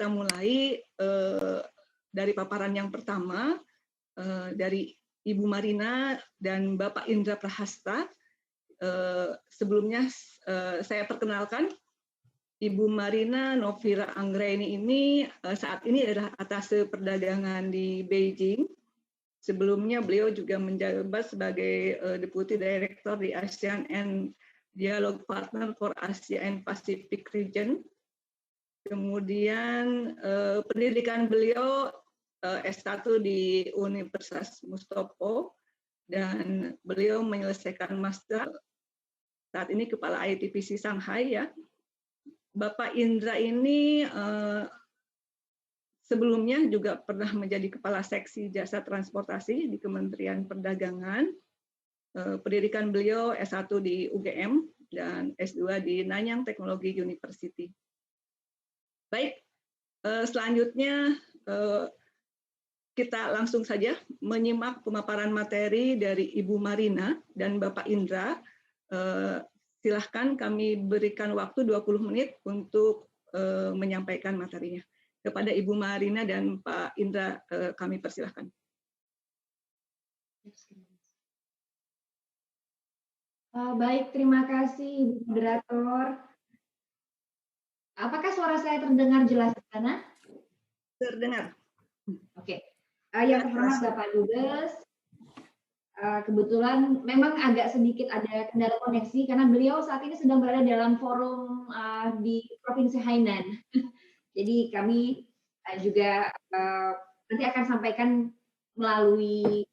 kita mulai dari paparan yang pertama dari Ibu Marina dan Bapak Indra Prahasta. Sebelumnya saya perkenalkan, Ibu Marina Novira Anggraini ini saat ini adalah atase perdagangan di Beijing. Sebelumnya beliau juga menjabat sebagai Deputy Director di ASEAN and Dialogue Partner for Asia and Pacific Region. Kemudian pendidikan beliau S1 di Universitas Mustopo dan beliau menyelesaikan master saat ini kepala ITPC Shanghai ya. Bapak Indra ini sebelumnya juga pernah menjadi kepala seksi jasa transportasi di Kementerian Perdagangan. Pendidikan beliau S1 di UGM dan S2 di Nanyang Technology University. Baik, selanjutnya kita langsung saja menyimak pemaparan materi dari Ibu Marina dan Bapak Indra. Silahkan kami berikan waktu 20 menit untuk menyampaikan materinya. Kepada Ibu Marina dan Pak Indra kami persilahkan. Baik, terima kasih Ibu Moderator. Apakah suara saya terdengar jelas di sana? Terdengar. Oke. Yang terhormat Bapak Dubes, kebetulan memang agak sedikit ada kendala koneksi karena beliau saat ini sedang berada dalam forum di Provinsi Hainan. Jadi kami juga nanti akan sampaikan melalui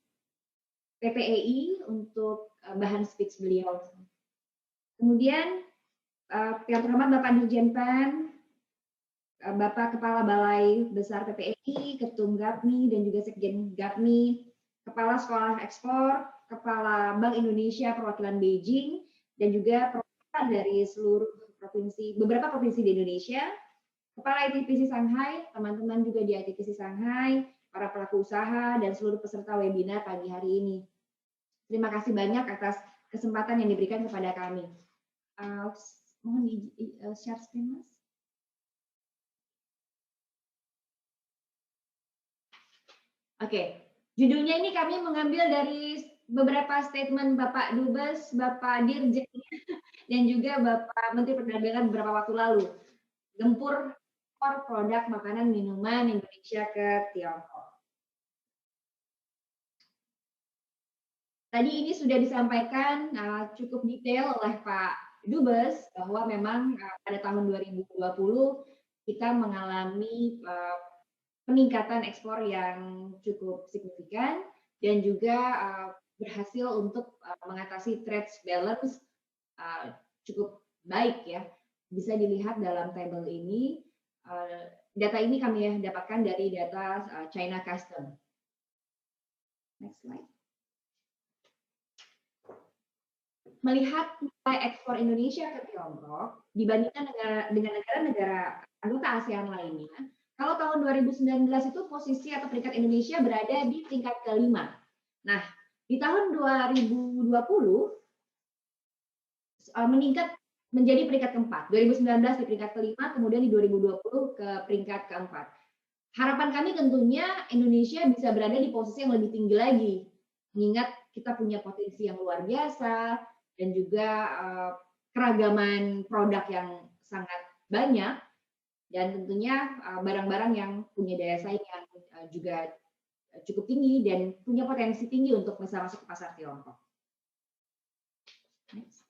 PPEI untuk bahan speech beliau. Kemudian yang terhormat Bapak Dirjen PAN, Bapak Kepala Balai Besar PPEI, Ketum GAPMI dan juga Sekjen GAPMI, Kepala Sekolah Ekspor, Kepala Bank Indonesia Perwakilan Beijing, dan juga perwakilan dari seluruh provinsi, beberapa provinsi di Indonesia, Kepala ITPC Shanghai, teman-teman juga di ITPC Shanghai, para pelaku usaha, dan seluruh peserta webinar pagi hari ini. Terima kasih banyak atas kesempatan yang diberikan kepada kami. Mohon di share screen, Mas. Oke, judulnya ini kami mengambil dari beberapa statement Bapak Dubes, Bapak Dirjen, dan juga Bapak Menteri Perdagangan beberapa waktu lalu. Gempur produk makanan minuman Indonesia ke Tiongkok. Tadi ini sudah disampaikan cukup detail oleh Pak Dubes bahwa memang pada tahun 2020 kita mengalami peningkatan ekspor yang cukup signifikan dan juga berhasil untuk mengatasi trade balance cukup baik ya. Bisa dilihat dalam tabel ini. Data ini kami dapatkan dari data China Custom. Next slide. Melihat nilai ekspor Indonesia ke Tiongkok dibandingkan dengan negara-negara anggota ASEAN lainnya, kalau tahun 2019 itu posisi atau peringkat Indonesia berada di peringkat kelima. Nah, di tahun 2020 meningkat menjadi peringkat keempat. 2019 di peringkat kelima, kemudian di 2020 ke peringkat keempat. Harapan kami tentunya Indonesia bisa berada di posisi yang lebih tinggi lagi, mengingat kita punya potensi yang luar biasa dan juga keragaman produk yang sangat banyak. Dan tentunya barang-barang yang punya daya saing yang juga cukup tinggi dan punya potensi tinggi untuk bisa masuk ke pasar Tiongkok. Next.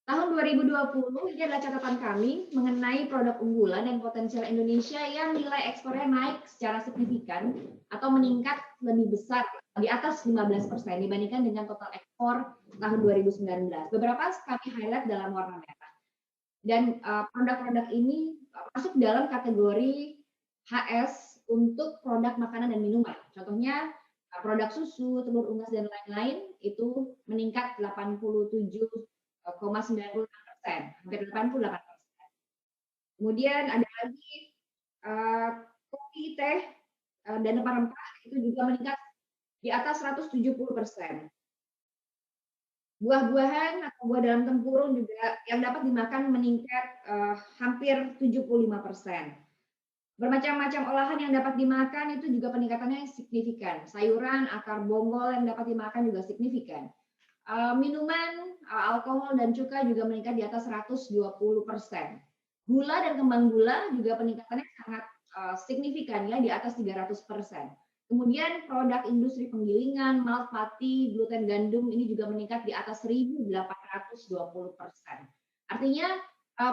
Tahun 2020 ini adalah catatan kami mengenai produk unggulan dan potensial Indonesia yang nilai ekspornya naik secara signifikan atau meningkat lebih besar di atas 15% dibandingkan dengan total ekspor tahun 2019. Beberapa kami highlight dalam warna merah. Dan produk-produk ini masuk dalam kategori HS untuk produk makanan dan minuman. Contohnya produk susu, telur unggas dan lain-lain itu meningkat 87,96%, hampir 88%. Kemudian ada lagi kopi, teh, dan rempah-rempah itu juga meningkat di atas 170%. Buah-buahan atau buah dalam tempurung juga yang dapat dimakan meningkat hampir 75%. Bermacam-macam olahan yang dapat dimakan itu juga peningkatannya signifikan. Sayuran, akar bonggol yang dapat dimakan juga signifikan. Minuman, alkohol dan cuka juga meningkat di atas 120%. Gula dan kembang gula juga peningkatannya sangat signifikan ya, di atas 300%. Kemudian produk industri penggilingan, malt, pati, gluten, gandum ini juga meningkat di atas 1.820%. Artinya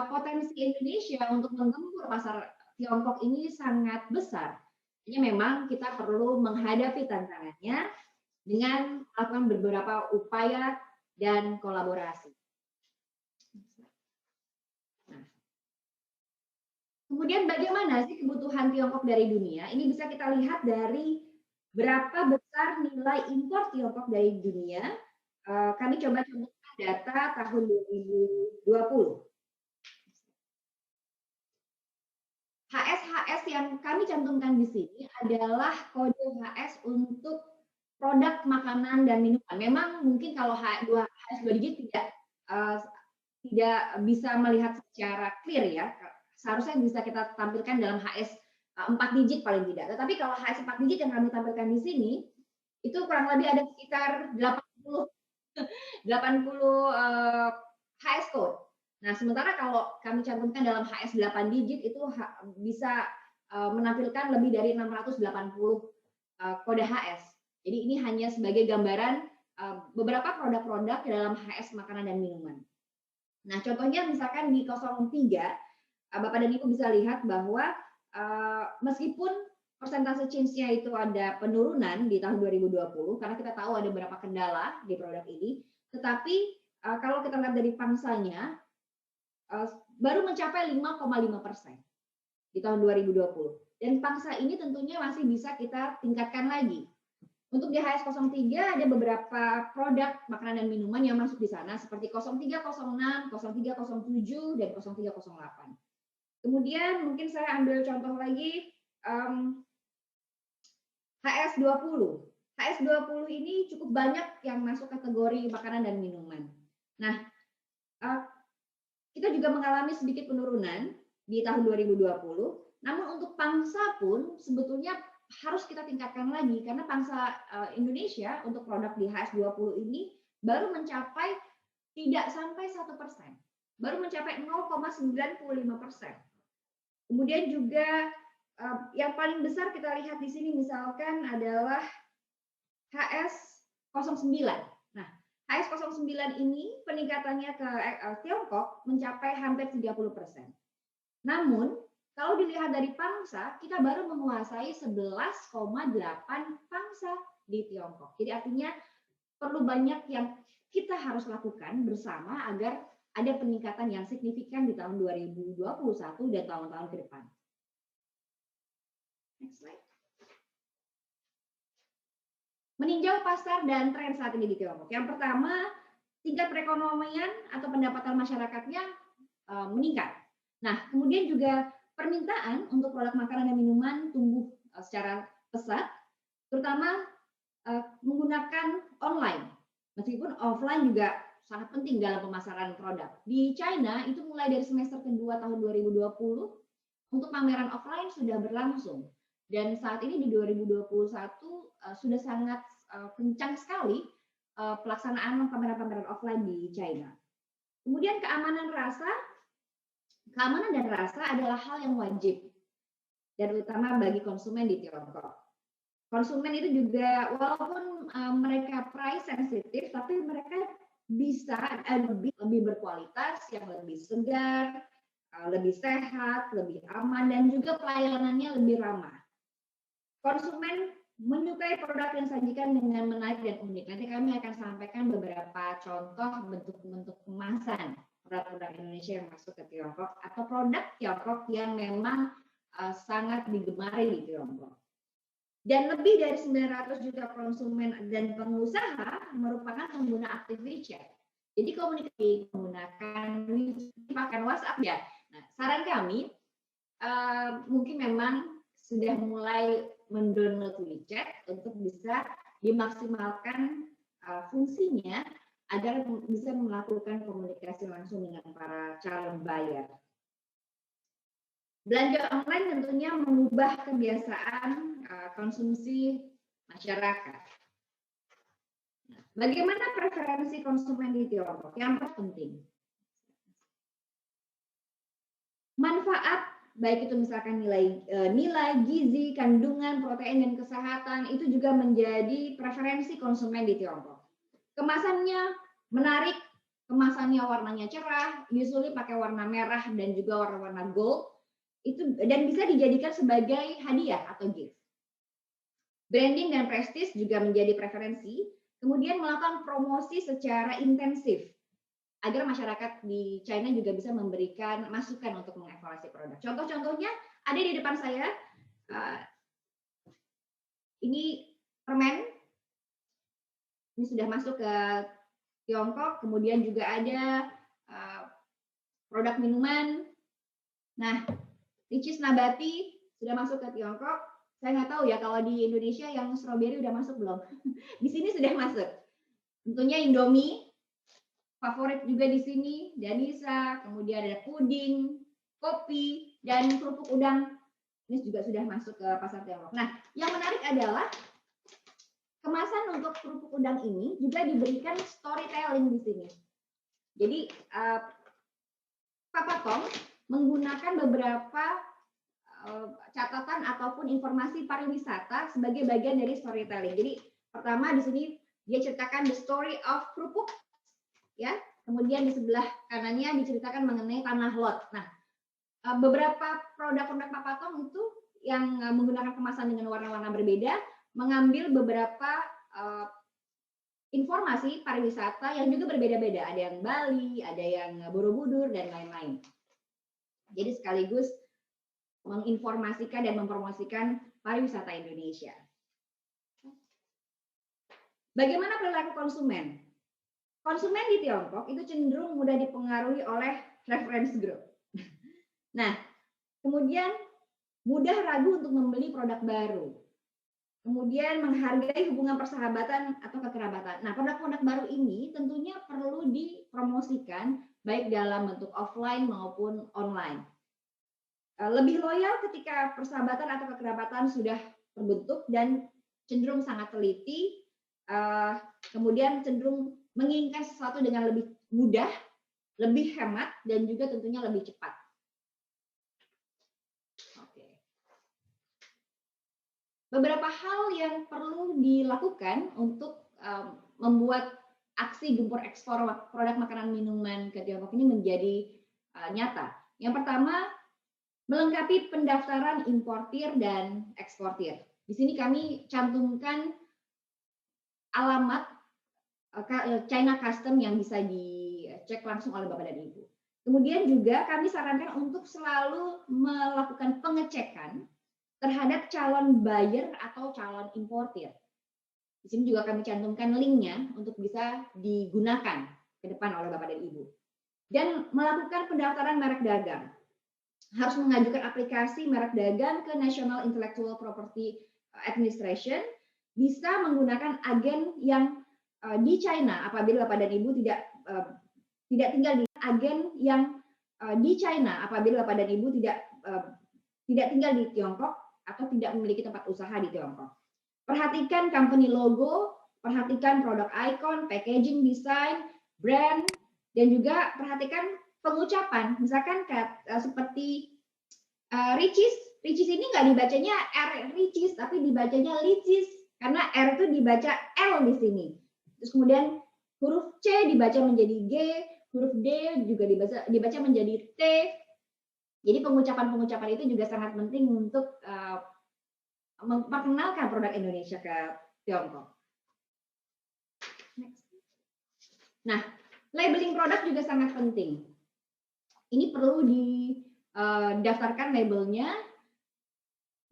potensi Indonesia untuk menggempur pasar Tiongkok ini sangat besar. Jadi memang kita perlu menghadapi tantangannya dengan melakukan beberapa upaya dan kolaborasi. Nah, kemudian bagaimana sih kebutuhan Tiongkok dari dunia? Ini bisa kita lihat dari berapa besar nilai impor Tiongkok dari dunia. Kami coba contohkan data tahun 2020. HS yang kami cantumkan di sini adalah kode HS untuk produk makanan dan minuman. Memang mungkin kalau HS 2 digit tidak bisa melihat secara clear ya. Seharusnya bisa kita tampilkan dalam HS 4 digit paling tidak. Tetapi kalau HS 4 digit yang kami tampilkan di sini, itu kurang lebih ada sekitar 80 HS code. Nah, sementara kalau kami cantumkan dalam HS 8 digit itu bisa menampilkan lebih dari 680 kode HS. Jadi ini hanya sebagai gambaran beberapa produk-produk dalam HS makanan dan minuman. Nah, contohnya misalkan di 03, Bapak dan Ibu bisa lihat bahwa meskipun persentase change-nya itu ada penurunan di tahun 2020, karena kita tahu ada beberapa kendala di produk ini, tetapi kalau kita lihat dari pangsanya, baru mencapai 5,5% di tahun 2020. Dan pangsa ini tentunya masih bisa kita tingkatkan lagi. Untuk di HS03 ada beberapa produk makanan dan minuman yang masuk di sana seperti 0306, 0307, dan 0308. Kemudian mungkin saya ambil contoh lagi HS20. HS20 ini cukup banyak yang masuk kategori makanan dan minuman. Nah, kita juga mengalami sedikit penurunan di tahun 2020, namun untuk pangsa pun sebetulnya harus kita tingkatkan lagi karena pangsa Indonesia untuk produk di HS20 ini baru mencapai tidak sampai 1%, baru mencapai 0,95%. Kemudian juga yang paling besar kita lihat di sini misalkan adalah HS09. Nah, HS09 ini peningkatannya ke Tiongkok mencapai hampir 30%. Namun, kalau dilihat dari pangsa, kita baru menguasai 11,8 pangsa di Tiongkok. Jadi artinya perlu banyak yang kita harus lakukan bersama agar ada peningkatan yang signifikan di tahun 2021 dan tahun-tahun ke depan. Next slide. Meninjau pasar dan tren saat ini di Tiongkok. Yang pertama, tingkat perekonomian atau pendapatan masyarakatnya meningkat. Nah, kemudian juga permintaan untuk produk makanan dan minuman tumbuh secara pesat, terutama menggunakan online. Meskipun offline juga sangat penting dalam pemasaran produk. Di China itu mulai dari semester kedua tahun 2020 untuk pameran offline sudah berlangsung. Dan saat ini di 2021 sudah sangat kencang sekali pelaksanaan pameran-pameran offline di China. Kemudian keamanan dan rasa adalah hal yang wajib dan utama bagi konsumen di Tiongkok. Konsumen itu juga walaupun mereka price sensitif, tapi mereka bisa lebih berkualitas, yang lebih segar, lebih sehat, lebih aman, dan juga pelayanannya lebih ramah. Konsumen menyukai produk yang disajikan dengan menarik dan unik. Nanti kami akan sampaikan beberapa contoh bentuk-bentuk kemasan produk-produk Indonesia yang masuk ke Tiongkok atau produk Tiongkok yang memang sangat digemari di Tiongkok. Dan lebih dari 900 juta konsumen dan pengusaha merupakan pengguna aktif WeChat. Jadi komunikasi menggunakan WeChat, WhatsApp ya. Nah, saran kami mungkin memang sudah mulai mendownload WeChat untuk bisa dimaksimalkan fungsinya agar bisa melakukan komunikasi langsung dengan para calon buyer. Belanja online tentunya mengubah kebiasaan konsumsi masyarakat. Bagaimana preferensi konsumen di Tiongkok? Yang terpenting, manfaat baik itu misalkan nilai gizi, kandungan, protein dan kesehatan itu juga menjadi preferensi konsumen di Tiongkok. Kemasannya menarik, kemasannya warnanya cerah, usually pakai warna merah dan juga warna gold. Itu dan bisa dijadikan sebagai hadiah atau gift. Branding dan prestis juga menjadi preferensi, kemudian melakukan promosi secara intensif agar masyarakat di China juga bisa memberikan masukan untuk mengevaluasi produk. Contoh-contohnya ada di depan saya. Ini permen, ini sudah masuk ke Tiongkok, kemudian juga ada produk minuman. Nah, ricis nabati sudah masuk ke Tiongkok. Saya nggak tahu ya kalau di Indonesia yang strawberry udah masuk belum. Di sini sudah masuk. Tentunya Indomie, favorit juga di sini, Danisa, kemudian ada puding, kopi, dan kerupuk udang. Ini juga sudah masuk ke pasar Tiongkok. Nah, yang menarik adalah kemasan untuk kerupuk udang ini juga diberikan storytelling di sini. Jadi, Pak Patong menggunakan beberapa catatan ataupun informasi pariwisata sebagai bagian dari storytelling. Jadi pertama di sini dia ceritakan the story of kerupuk, ya. Kemudian di sebelah kanannya diceritakan mengenai tanah lot. Nah, beberapa produk-produk Pak Patong itu yang menggunakan kemasan dengan warna-warna berbeda, mengambil beberapa informasi pariwisata yang juga berbeda-beda. Ada yang Bali, ada yang Borobudur dan lain-lain. Jadi sekaligus menginformasikan dan mempromosikan pariwisata Indonesia. Bagaimana perilaku konsumen? Konsumen di Tiongkok itu cenderung mudah dipengaruhi oleh reference group. Nah, kemudian mudah ragu untuk membeli produk baru. Kemudian menghargai hubungan persahabatan atau kekerabatan. Nah, produk-produk baru ini tentunya perlu dipromosikan baik dalam bentuk offline maupun online. Lebih loyal ketika persahabatan atau kekerabatan sudah terbentuk dan cenderung sangat teliti, kemudian cenderung menginginkan sesuatu dengan lebih mudah, lebih hemat, dan juga tentunya lebih cepat. Oke. Beberapa hal yang perlu dilakukan untuk membuat aksi gempur ekspor produk makanan minuman ke Tiongkok ini menjadi nyata. Yang pertama, melengkapi pendaftaran importir dan eksportir. Di sini kami cantumkan alamat China Custom yang bisa dicek langsung oleh Bapak dan Ibu. Kemudian juga kami sarankan untuk selalu melakukan pengecekan terhadap calon buyer atau calon importir. Di sini juga kami cantumkan linknya untuk bisa digunakan ke depan oleh Bapak dan Ibu. Dan melakukan pendaftaran merek dagang. Harus mengajukan aplikasi merek dagang ke National Intellectual Property Administration, bisa menggunakan agen yang di China apabila Bapak dan Ibu tidak tinggal di agen yang di China apabila Bapak dan Ibu tidak tinggal di Tiongkok atau tidak memiliki tempat usaha di Tiongkok. Perhatikan company logo, perhatikan produk icon, packaging design, brand, dan juga perhatikan pengucapan, misalkan seperti ricis ini nggak dibacanya R ricis, tapi dibacanya licis, karena R itu dibaca L di sini. Terus kemudian huruf C dibaca menjadi G, huruf D juga dibaca menjadi T. Jadi pengucapan itu juga sangat penting untuk memperkenalkan produk Indonesia ke Tiongkok. Next. Nah, labeling produk juga sangat penting. Ini perlu didaftarkan labelnya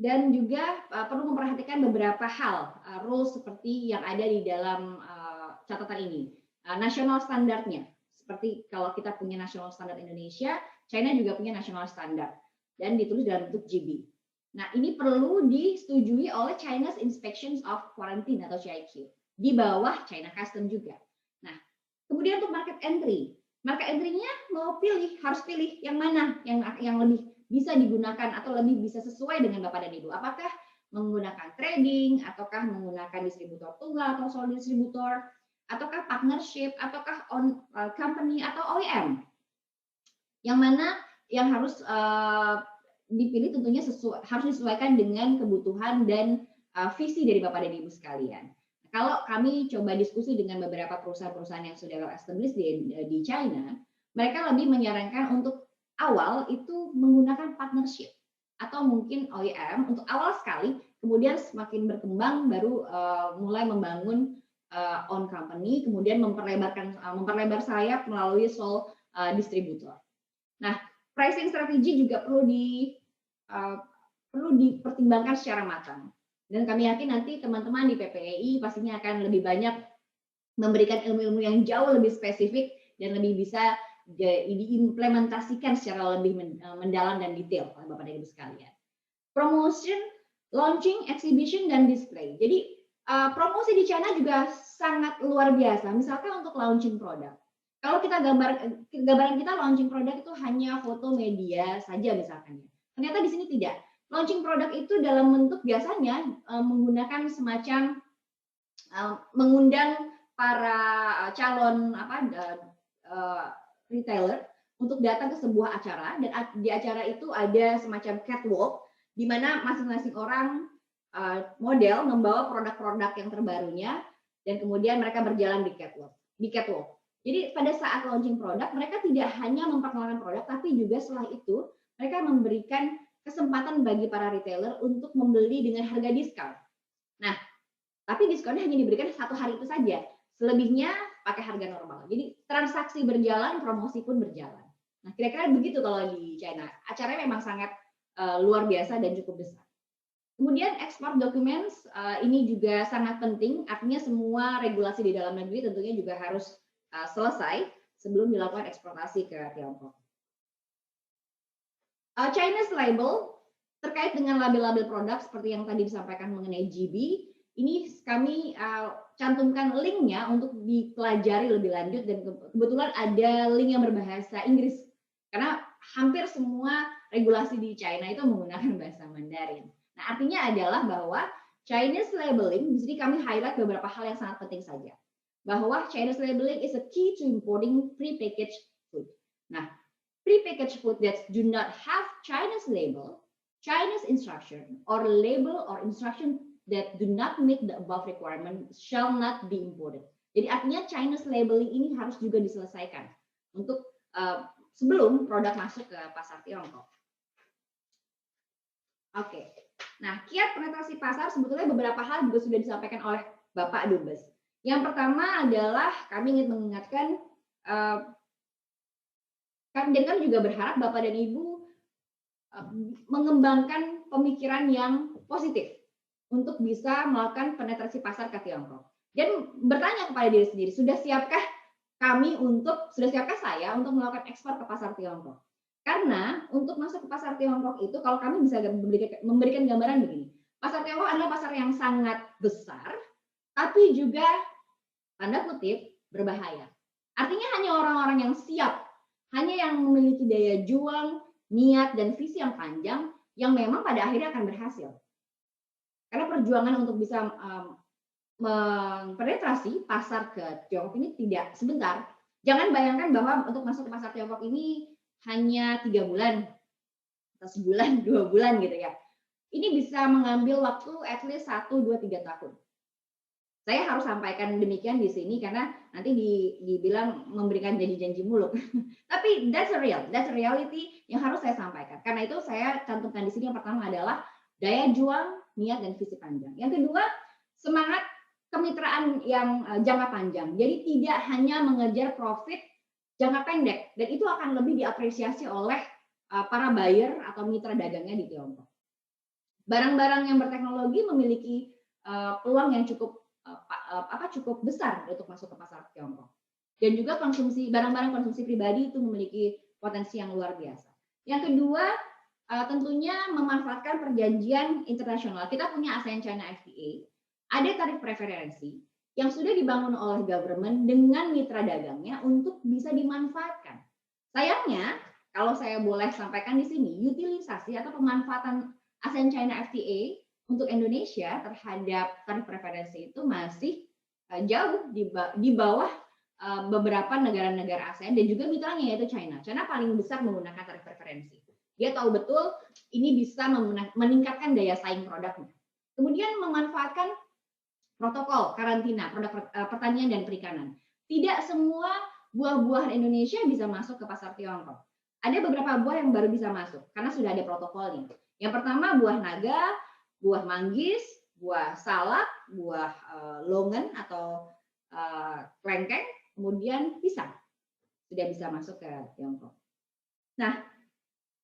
dan juga perlu memperhatikan beberapa hal, rules seperti yang ada di dalam catatan ini. Nasional standarnya, seperti kalau kita punya nasional standar Indonesia, China juga punya nasional standar dan ditulis dalam bentuk GB. Nah, ini perlu disetujui oleh China's Inspections of Quarantine atau CIQ di bawah China Custom juga. Nah, kemudian untuk market entry-nya mau harus pilih yang mana yang lebih bisa digunakan atau lebih bisa sesuai dengan Bapak dan Ibu? Apakah menggunakan trading, ataukah menggunakan distributor tunggal atau sole distributor, ataukah partnership, ataukah on company atau OEM? Yang mana yang harus dipilih tentunya harus disesuaikan dengan kebutuhan dan visi dari Bapak dan Ibu sekalian. Kalau kami coba diskusi dengan beberapa perusahaan-perusahaan yang sudah well established di China, mereka lebih menyarankan untuk awal itu menggunakan partnership atau mungkin OEM untuk awal sekali, kemudian semakin berkembang baru mulai membangun own company, kemudian memperlebar sayap melalui sole distributor. Nah, pricing strategi juga perlu dipertimbangkan secara matang. Dan kami yakin nanti teman-teman di PPEI pastinya akan lebih banyak memberikan ilmu-ilmu yang jauh lebih spesifik dan lebih bisa diimplementasikan secara lebih mendalam dan detail oleh Bapak dan Ibu sekalian. Promotion, launching, exhibition, dan display. Jadi promosi di China juga sangat luar biasa. Misalkan untuk launching produk. Kalau kita gambaran kita launching produk itu hanya foto media saja misalkan. Ternyata di sini tidak. Launching produk itu dalam bentuk biasanya menggunakan semacam mengundang para calon retailer untuk datang ke sebuah acara, dan di acara itu ada semacam catwalk di mana masing-masing orang model membawa produk-produk yang terbarunya dan kemudian mereka berjalan di catwalk. Jadi pada saat launching produk mereka tidak hanya memperkenalkan produk tapi juga setelah itu mereka memberikan kesempatan bagi para retailer untuk membeli dengan harga diskon. Nah, tapi diskonnya hanya diberikan 1 hari itu saja. Selebihnya pakai harga normal. Jadi transaksi berjalan, promosi pun berjalan. Nah, kira-kira begitu kalau di China. Acaranya memang sangat luar biasa dan cukup besar. Kemudian export documents ini juga sangat penting. Artinya semua regulasi di dalam negeri tentunya juga harus selesai sebelum dilakukan eksportasi ke Tiongkok. Chinese label terkait dengan label-label produk seperti yang tadi disampaikan mengenai GB, ini kami cantumkan linknya untuk dipelajari lebih lanjut dan kebetulan ada link yang berbahasa Inggris karena hampir semua regulasi di China itu menggunakan bahasa Mandarin. Nah, artinya adalah bahwa Chinese labeling, di sini kami highlight beberapa hal yang sangat penting saja. Bahwa Chinese labeling is a key to importing prepackaged food. Nah, prepackaged food that do not have Chinese label, Chinese instruction, or label or instruction that do not meet the above requirement shall not be imported. Jadi artinya Chinese labeling ini harus juga diselesaikan untuk sebelum produk masuk ke pasar Tiongkok. Oke. Nah, kiat penetrasi pasar sebetulnya beberapa hal juga sudah disampaikan oleh Bapak Dubes. Yang pertama adalah kami ingin mengingatkan dan kami juga berharap Bapak dan Ibu mengembangkan pemikiran yang positif untuk bisa melakukan penetrasi pasar ke Tiongkok. Dan bertanya kepada diri sendiri, sudah siapkah saya untuk melakukan ekspor ke pasar Tiongkok? Karena untuk masuk ke pasar Tiongkok itu, kalau kami bisa memberikan gambaran begini, pasar Tiongkok adalah pasar yang sangat besar, tapi juga tanda kutip berbahaya. Artinya hanya orang-orang yang siap, hanya yang memiliki daya juang, niat, dan visi yang panjang yang memang pada akhirnya akan berhasil. Karena perjuangan untuk bisa mempenetrasi pasar ke Tiongkok ini tidak sebentar. Jangan bayangkan bahwa untuk masuk ke pasar Tiongkok ini hanya 3 bulan, atau sebulan, 2 bulan gitu ya. Ini bisa mengambil waktu at least 1, 2, 3 tahun. Saya harus sampaikan demikian di sini karena nanti dibilang memberikan janji-janji muluk. Tapi that's a reality yang harus saya sampaikan. Karena itu saya cantumkan di sini yang pertama adalah daya juang, niat, dan visi panjang. Yang kedua, semangat kemitraan yang jangka panjang. Jadi tidak hanya mengejar profit jangka pendek, dan itu akan lebih diapresiasi oleh para buyer atau mitra dagangnya di Tiongkok. Barang-barang yang berteknologi memiliki peluang yang cukup besar untuk masuk ke pasar Tiongkok. Dan juga barang-barang konsumsi pribadi itu memiliki potensi yang luar biasa. Yang kedua, tentunya memanfaatkan perjanjian internasional. Kita punya ASEAN-China FTA, ada tarif preferensi yang sudah dibangun oleh government dengan mitra dagangnya untuk bisa dimanfaatkan. Sayangnya, kalau saya boleh sampaikan di sini, utilisasi atau pemanfaatan ASEAN China FTA untuk Indonesia terhadap tarif preferensi itu masih jauh di bawah beberapa negara-negara ASEAN dan juga mitranya yaitu China. China paling besar menggunakan tarif preferensi. Dia tahu betul ini bisa meningkatkan daya saing produknya. Kemudian memanfaatkan protokol karantina produk pertanian dan perikanan. Tidak semua buah-buahan Indonesia bisa masuk ke pasar Tiongkok. Ada beberapa buah yang baru bisa masuk karena sudah ada protokolnya. Yang pertama buah naga, buah manggis, buah salak, buah longan atau klengkeng, kemudian pisang sudah bisa masuk ke Tiongkok. Nah,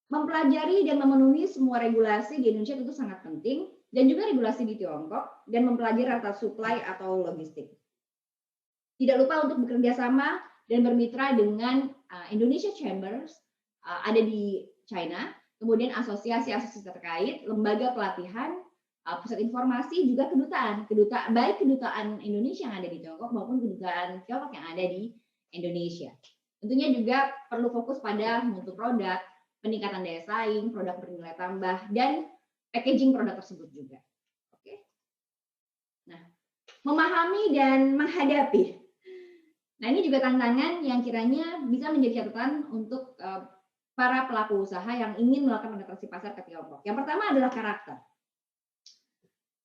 mempelajari dan memenuhi semua regulasi di Indonesia tentu sangat penting dan juga regulasi di Tiongkok dan mempelajari rantai supply atau logistik. Tidak lupa untuk bekerja sama dan bermitra dengan Indonesia Chambers ada di China, kemudian asosiasi-asosiasi terkait, lembaga pelatihan, pusat informasi, juga kedutaan, baik kedutaan Indonesia yang ada di Tiongkok maupun kedutaan Tiongkok yang ada di Indonesia. Tentunya juga perlu fokus pada mutu produk, peningkatan daya saing, produk bernilai tambah, dan packaging produk tersebut juga. Oke. Nah, memahami dan menghadapi. Nah, ini juga tantangan yang kiranya bisa menjadi catatan untuk para pelaku usaha yang ingin melakukan penetrasi pasar ke Tiongkok. Yang pertama adalah karakter.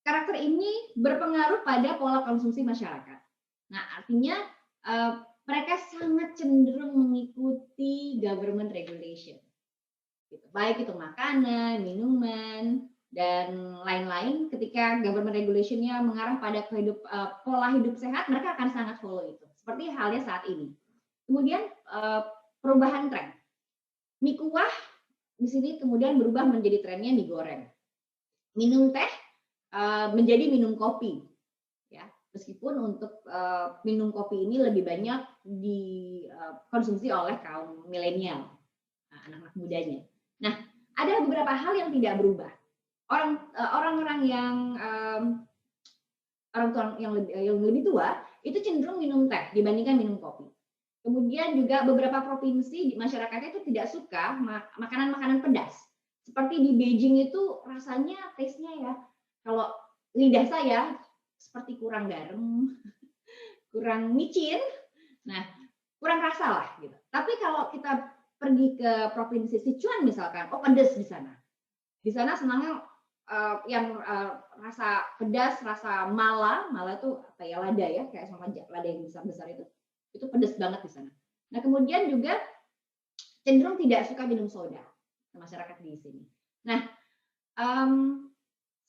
Karakter ini berpengaruh pada pola konsumsi masyarakat. Nah, artinya mereka sangat cenderung mengikuti government regulation. Baik itu makanan, minuman, dan lain-lain. Ketika government regulation-nya mengarah pada pola hidup sehat, mereka akan sangat follow itu. Seperti halnya saat ini. Kemudian perubahan tren. Mie kuah di sini kemudian berubah menjadi trennya mie goreng. Minum teh menjadi minum kopi. Ya, meskipun untuk minum kopi ini lebih banyak dikonsumsi oleh kaum milenial, anak-anak mudanya. Nah, ada beberapa hal yang tidak berubah. Orang-orang yang lebih tua itu cenderung minum teh dibandingkan minum kopi. Kemudian juga beberapa provinsi di masyarakatnya itu tidak suka makanan-makanan pedas. Seperti di Beijing itu rasanya taste-nya ya, kalau lidah saya seperti kurang garam, kurang micin, nah kurang rasa lah gitu. Tapi kalau kita pergi ke provinsi Sichuan misalkan, oh pedas di sana. Di sana senangnya rasa pedas, rasa mala itu apa ya, lada ya, kayak sama lada yang besar-besar itu pedas banget di sana. Nah, kemudian juga cenderung tidak suka minum soda masyarakat di sini. Nah,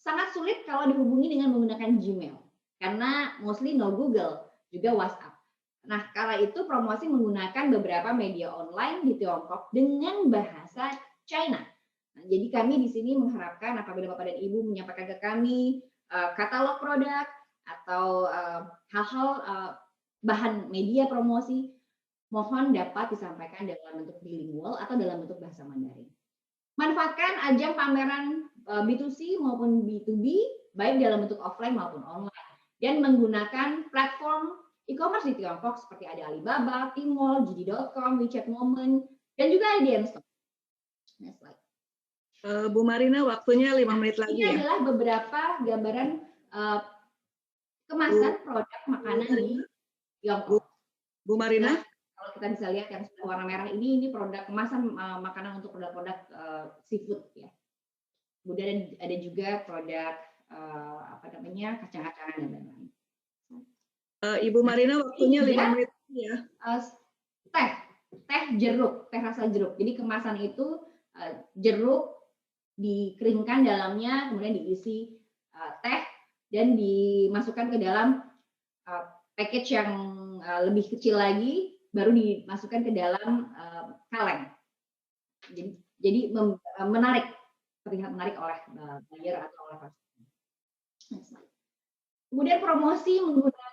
sangat sulit kalau dihubungi dengan menggunakan Gmail karena mostly no Google, juga WhatsApp. Nah, kala itu promosi menggunakan beberapa media online di Tiongkok dengan bahasa China. Nah, jadi kami di sini mengharapkan apabila Bapak dan Ibu menyampaikan ke kami katalog produk atau hal-hal bahan media promosi, mohon dapat disampaikan dalam bentuk bilingual atau dalam bentuk bahasa Mandarin. Manfaatkan ajang pameran B2C maupun B2B, baik dalam bentuk offline maupun online. Dan menggunakan platform e-commerce di Tiongkok seperti ada Alibaba, Tmall, JD.com, WeChat Moment, dan juga ada di M-Store. Next slide. Bu Marina, waktunya 5 menit lagi ya. Ini adalah beberapa gambaran kemasan produk makanan di Tiongkok. Bu Marina, kalau kita bisa lihat yang sudah warna merah ini produk kemasan makanan untuk produk-produk seafood ya. Kemudian ada juga produk kacang-kacangan dan lain-lain. Ibu Marina, waktunya 5 menit ya. Teh jeruk, teh rasa jeruk. Jadi kemasan itu jeruk dikeringkan dalamnya, kemudian diisi teh dan dimasukkan ke dalam package yang lebih kecil lagi, baru dimasukkan ke dalam kaleng. Jadi menarik, terlihat menarik oleh buyer atau oleh customer. Kemudian promosi menggunakan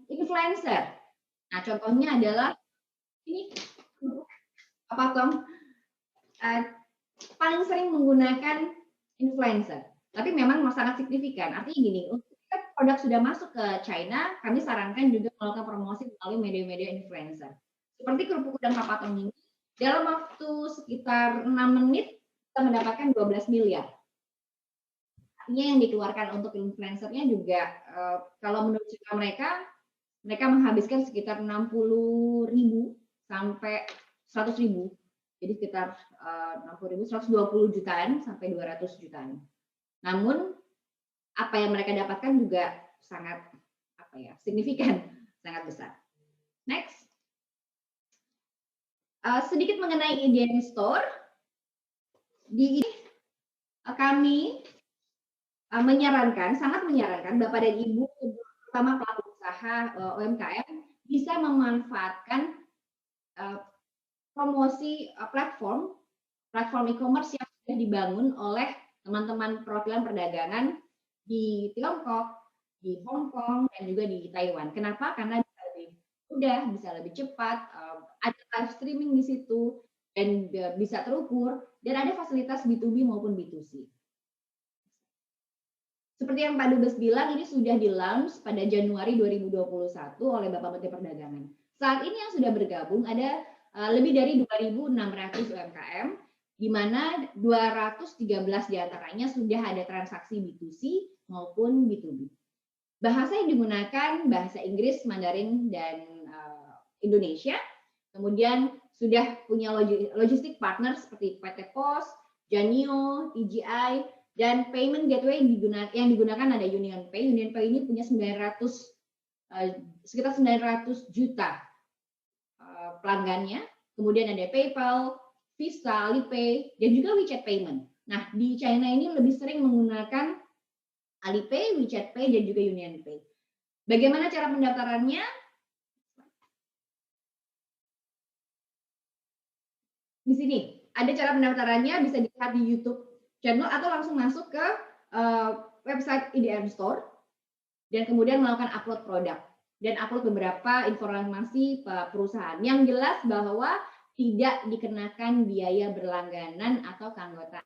influencer. Nah, contohnya adalah ini apa Tom? Paling sering menggunakan influencer, tapi memang sangat signifikan. Artinya gini, untuk produk sudah masuk ke China, kami sarankan juga melakukan promosi melalui media-media influencer. Seperti kerupuk udang Papa Tom ini dalam waktu sekitar 6 menit kita mendapatkan 12 miliar. Artinya yang dikeluarkan untuk influencernya juga kalau menurut cerita mereka menghabiskan sekitar 60.000 sampai 100.000. Jadi sekitar 60.000, 120 jutaan sampai 200 jutaan. Namun apa yang mereka dapatkan juga sangat signifikan, sangat besar. Next. Sedikit mengenai IDN Store. Di ini kami sangat menyarankan Bapak dan Ibu, terutama pelaku usaha UMKM, bisa memanfaatkan promosi platform e-commerce yang sudah dibangun oleh teman-teman perwakilan perdagangan di Tiongkok, di Hong Kong, dan juga di Taiwan. Kenapa? Karena bisa lebih mudah, bisa lebih cepat, ada live streaming di situ, dan bisa terukur, dan ada fasilitas B2B maupun B2C. Seperti yang Pak Dubes bilang, ini sudah di-launch pada Januari 2021 oleh Bapak Menteri Perdagangan. Saat ini yang sudah bergabung ada lebih dari 2.600 UMKM, di mana 213 diantaranya sudah ada transaksi B2C maupun B2B. Bahasa yang digunakan bahasa Inggris, Mandarin, dan Indonesia. Kemudian sudah punya logistik partner seperti PT Pos, Janio, TGI, dan payment gateway yang digunakan ada UnionPay. UnionPay ini punya sekitar 900 juta pelanggannya. Kemudian ada PayPal, Visa, Alipay, dan juga WeChat Payment. Nah, di China ini lebih sering menggunakan Alipay, WeChat Pay, dan juga UnionPay. Bagaimana cara pendaftarannya? Di sini ada cara pendaftarannya, bisa dilihat di YouTube channel atau langsung masuk ke website IDN Store dan kemudian melakukan upload produk dan upload beberapa informasi perusahaan. Yang jelas bahwa tidak dikenakan biaya berlangganan atau keanggotaan.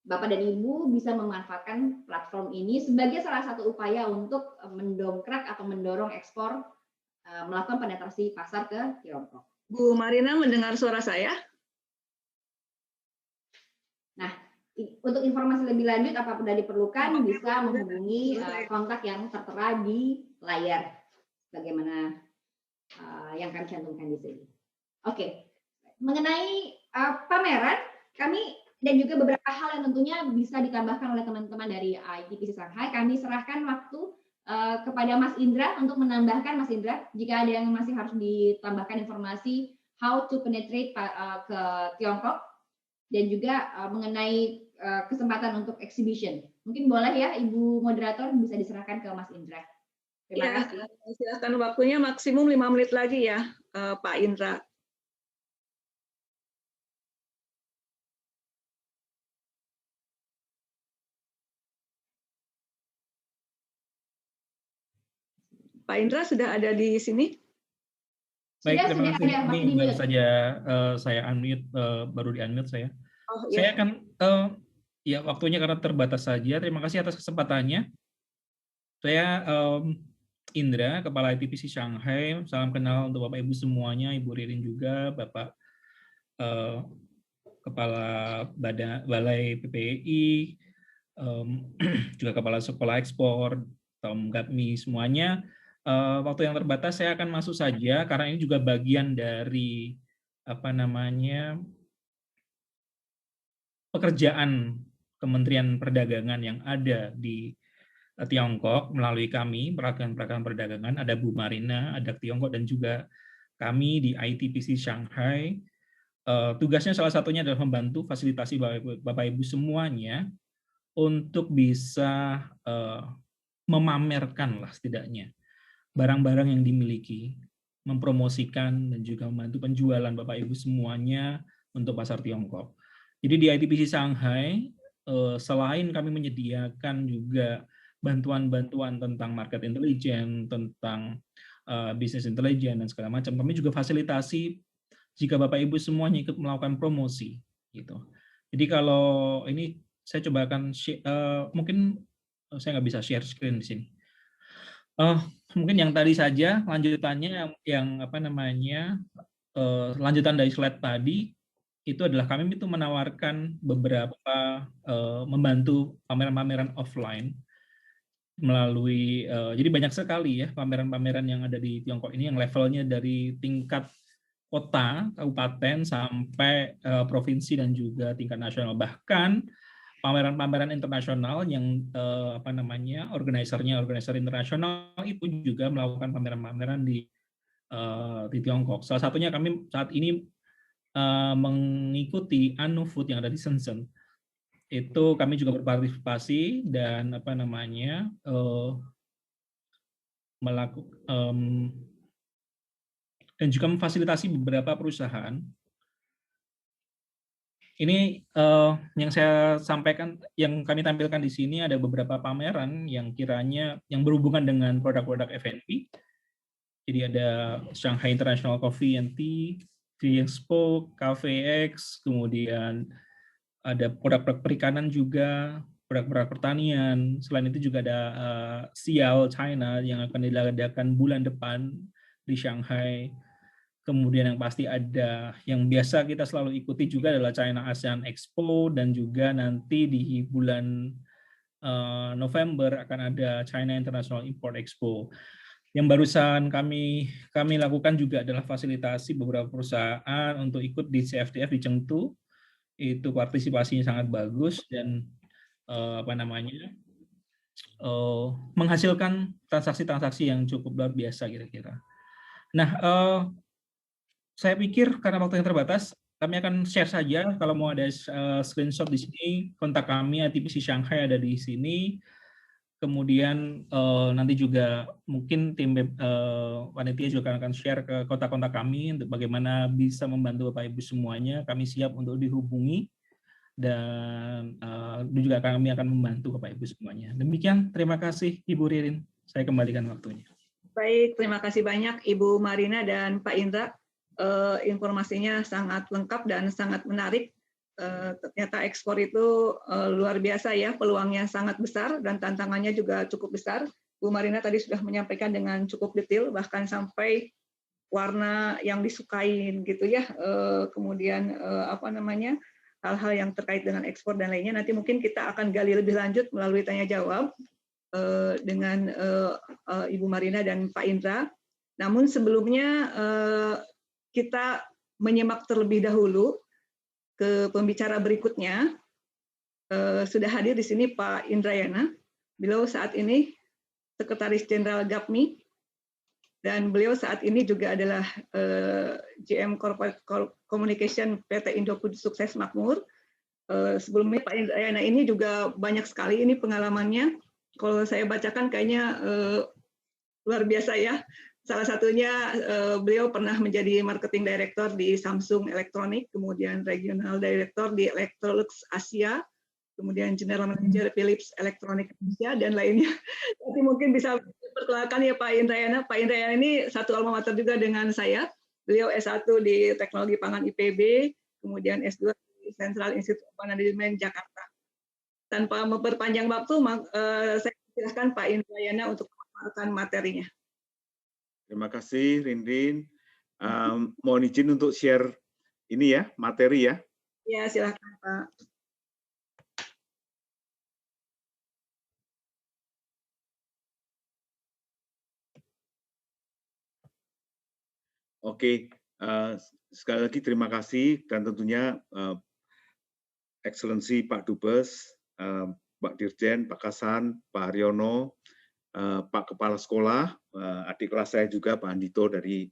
Bapak dan Ibu bisa memanfaatkan platform ini sebagai salah satu upaya untuk mendongkrak atau mendorong ekspor, melakukan penetrasi pasar ke Tiongkok. Bu Marina mendengar suara saya? Nah, untuk informasi lebih lanjut apabila diperlukan bisa menghubungi kontak yang tertera di layar, bagaimana yang kami cantumkan di sini. Oke, mengenai pameran, kami dan juga beberapa hal yang tentunya bisa ditambahkan oleh teman-teman dari ITPC Shanghai, kami serahkan waktu kepada Mas Indra untuk menambahkan. Mas Indra, jika ada yang masih harus ditambahkan informasi how to penetrate ke Tiongkok dan juga mengenai kesempatan untuk exhibition, mungkin boleh ya Ibu Moderator bisa diserahkan ke Mas Indra. Terima kasih. Silakan, waktunya maksimum 5 menit lagi ya, Pak Indra. Pak Indra sudah ada di sini? Baik, terima kasih. Ini baru saja saya unmute, baru di-unmute saya. Oh, saya akan, ya waktunya karena terbatas saja. Terima kasih atas kesempatannya. Saya Indra, Kepala ITPC Shanghai. Salam kenal untuk Bapak Ibu semuanya, Ibu Ririn juga, Bapak Kepala Balai PPI, juga Kepala Sekolah Ekspor, Tom Gatmi, semuanya. Waktu yang terbatas saya akan masuk saja karena ini juga bagian dari pekerjaan Kementerian Perdagangan yang ada di Tiongkok melalui kami perwakilan perdagangan, ada Bu Marina, ada Tiongkok, dan juga kami di ITPC Shanghai. Tugasnya salah satunya adalah membantu fasilitasi Bapak Ibu semuanya untuk bisa memamerkan lah setidaknya barang-barang yang dimiliki, mempromosikan dan juga membantu penjualan Bapak Ibu semuanya untuk pasar Tiongkok. Jadi di ITPC Shanghai, selain kami menyediakan juga bantuan-bantuan tentang market intelligence, tentang business intelligence dan segala macam, kami juga fasilitasi jika Bapak Ibu semuanya ikut melakukan promosi, gitu. Jadi kalau ini saya coba akan mungkin saya nggak bisa share screen di sini. Mungkin yang tadi saja lanjutannya yang lanjutan dari slide tadi, itu adalah kami itu menawarkan beberapa membantu pameran-pameran offline melalui jadi banyak sekali ya pameran-pameran yang ada di Tiongkok ini yang levelnya dari tingkat kota, kabupaten sampai provinsi dan juga tingkat nasional. Bahkan pameran-pameran internasional yang organizer internasional itu juga melakukan pameran-pameran di Tiongkok. Salah satunya kami saat ini mengikuti Anu Food yang ada di Shenzhen. Itu kami juga berpartisipasi dan dan juga memfasilitasi beberapa perusahaan. Ini yang saya sampaikan, yang kami tampilkan di sini ada beberapa pameran yang kiranya yang berhubungan dengan produk-produk F&B. Jadi ada Shanghai International Coffee and Tea, Tea Expo, Cafe X, kemudian ada produk-produk perikanan juga, produk-produk pertanian. Selain itu juga ada Xiao China yang akan diadakan bulan depan di Shanghai. Kemudian yang pasti ada yang biasa kita selalu ikuti juga adalah China ASEAN Expo, dan juga nanti di bulan November akan ada China International Import Expo. Yang barusan kami lakukan juga adalah fasilitasi beberapa perusahaan untuk ikut di CFDF di Chengdu. Itu partisipasinya sangat bagus dan menghasilkan transaksi-transaksi yang cukup luar biasa kira-kira. Nah, saya pikir karena waktu yang terbatas, kami akan share saja. Kalau mau ada screenshot di sini, kontak kami ITPC Shanghai ada di sini. Kemudian nanti juga mungkin tim panitia juga akan share ke kontak-kontak kami untuk bagaimana bisa membantu Bapak Ibu semuanya. Kami siap untuk dihubungi dan juga kami akan membantu Bapak Ibu semuanya. Demikian, terima kasih Ibu Ririn. Saya kembalikan waktunya. Baik, terima kasih banyak Ibu Marina dan Pak Indra. Informasinya sangat lengkap dan sangat menarik. Ternyata ekspor itu luar biasa ya, peluangnya sangat besar dan tantangannya juga cukup besar. Bu Marina tadi sudah menyampaikan dengan cukup detail, bahkan sampai warna yang disukain gitu ya. Kemudian hal-hal yang terkait dengan ekspor dan lainnya. Nanti mungkin kita akan gali lebih lanjut melalui tanya jawab dengan Ibu Marina dan Pak Indra. Namun sebelumnya kita menyimak terlebih dahulu ke pembicara berikutnya. Sudah hadir di sini Pak Indrayana. Beliau saat ini Sekretaris Jenderal GAPMI dan beliau saat ini juga adalah GM Corporate Communication PT Indofood Sukses Makmur. Sebelumnya Pak Indrayana ini juga banyak sekali ini pengalamannya. Kalau saya bacakan kayaknya luar biasa ya. Salah satunya beliau pernah menjadi marketing director di Samsung Electronics, kemudian regional director di Electrolux Asia, kemudian general manager Philips Electronics Asia dan lainnya. Nanti mungkin bisa diperkenalkan ya Pak Indrayana. Pak Indrayana ini satu alma mater juga dengan saya. Beliau S1 di Teknologi Pangan IPB, kemudian S2 di Central Institute of Management Jakarta. Tanpa memperpanjang waktu, saya silakan Pak Indrayana untuk memaparkan materinya. Terima kasih, Rinrin. Mohon izin untuk share ini ya, materi ya. Ya, silakan Pak. Oke, sekali lagi terima kasih dan tentunya Excellency Pak Dubes, Pak Dirjen, Pak Kasan, Pak Haryono, Pak Kepala Sekolah, adik kelas saya juga Pak Andito dari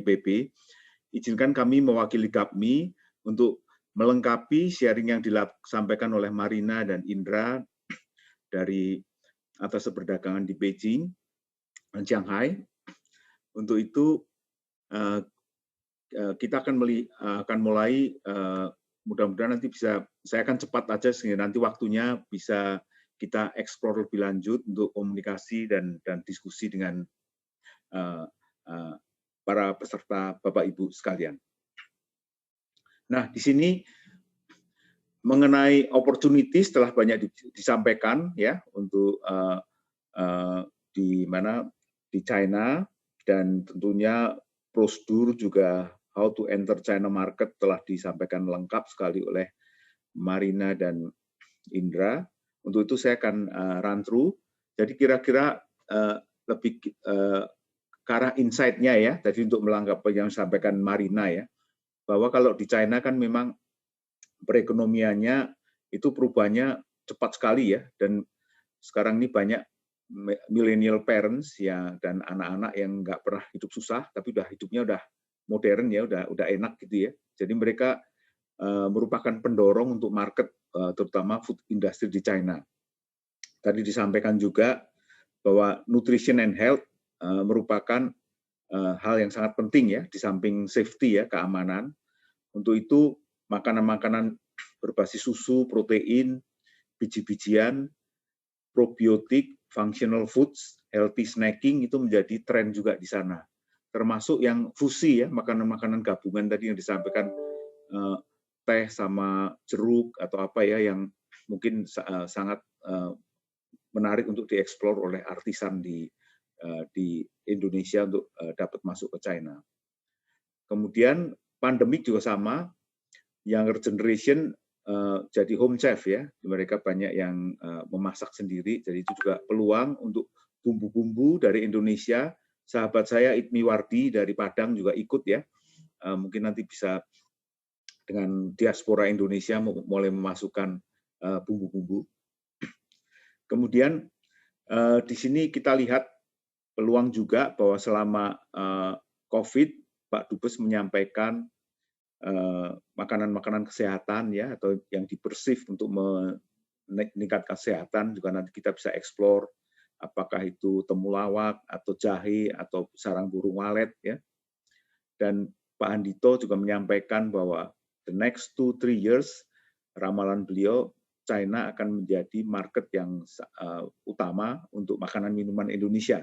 IPB. Izinkan kami mewakili GAPMI untuk melengkapi sharing yang disampaikan oleh Marina dan Indra dari atas perdagangan di Beijing dan Shanghai. Untuk itu kita akan mulai mudah-mudahan nanti bisa, saya akan cepat aja sehingga nanti waktunya bisa kita eksplor lebih lanjut untuk komunikasi dan diskusi dengan para peserta Bapak Ibu sekalian. Nah, di sini mengenai opportunity setelah banyak disampaikan ya untuk di China dan tentunya prosedur juga how to enter China market telah disampaikan lengkap sekali oleh Marina dan Indra. Untuk itu saya akan run through. Jadi kira-kira lebih ke arah insight-nya ya, tadi untuk melengkapi yang disampaikan Marina ya, bahwa kalau di China kan memang perekonomiannya itu perubahannya cepat sekali ya, dan sekarang ini banyak millennial parents ya dan anak-anak yang nggak pernah hidup susah, tapi hidupnya udah modern ya, udah enak gitu ya. Jadi mereka merupakan pendorong untuk market terutama food industry di China. Tadi disampaikan juga bahwa nutrition and health merupakan hal yang sangat penting ya, di samping safety ya, keamanan. Untuk itu makanan-makanan berbasis susu, protein, biji-bijian, probiotik, functional foods, healthy snacking itu menjadi tren juga di sana. Termasuk yang fusi ya, makanan-makanan gabungan tadi yang disampaikan, teh sama jeruk atau apa ya, yang mungkin sangat menarik untuk dieksplor oleh artisan di Indonesia untuk dapat masuk ke China. Kemudian pandemik juga sama, younger generation jadi home chef ya, mereka banyak yang memasak sendiri, jadi itu juga peluang untuk bumbu-bumbu dari Indonesia. Sahabat saya Idmi Wardi dari Padang juga ikut ya, mungkin nanti bisa dengan diaspora Indonesia mulai memasukkan bumbu-bumbu. Kemudian di sini kita lihat peluang juga bahwa selama COVID, Pak Dubes menyampaikan makanan-makanan kesehatan ya, atau yang dipersif untuk meningkatkan kesehatan, juga nanti kita bisa eksplor apakah itu temulawak atau jahe atau sarang burung walet ya. Dan Pak Andito juga menyampaikan bahwa the next 2-3 years ramalan beliau China akan menjadi market yang utama untuk makanan minuman Indonesia.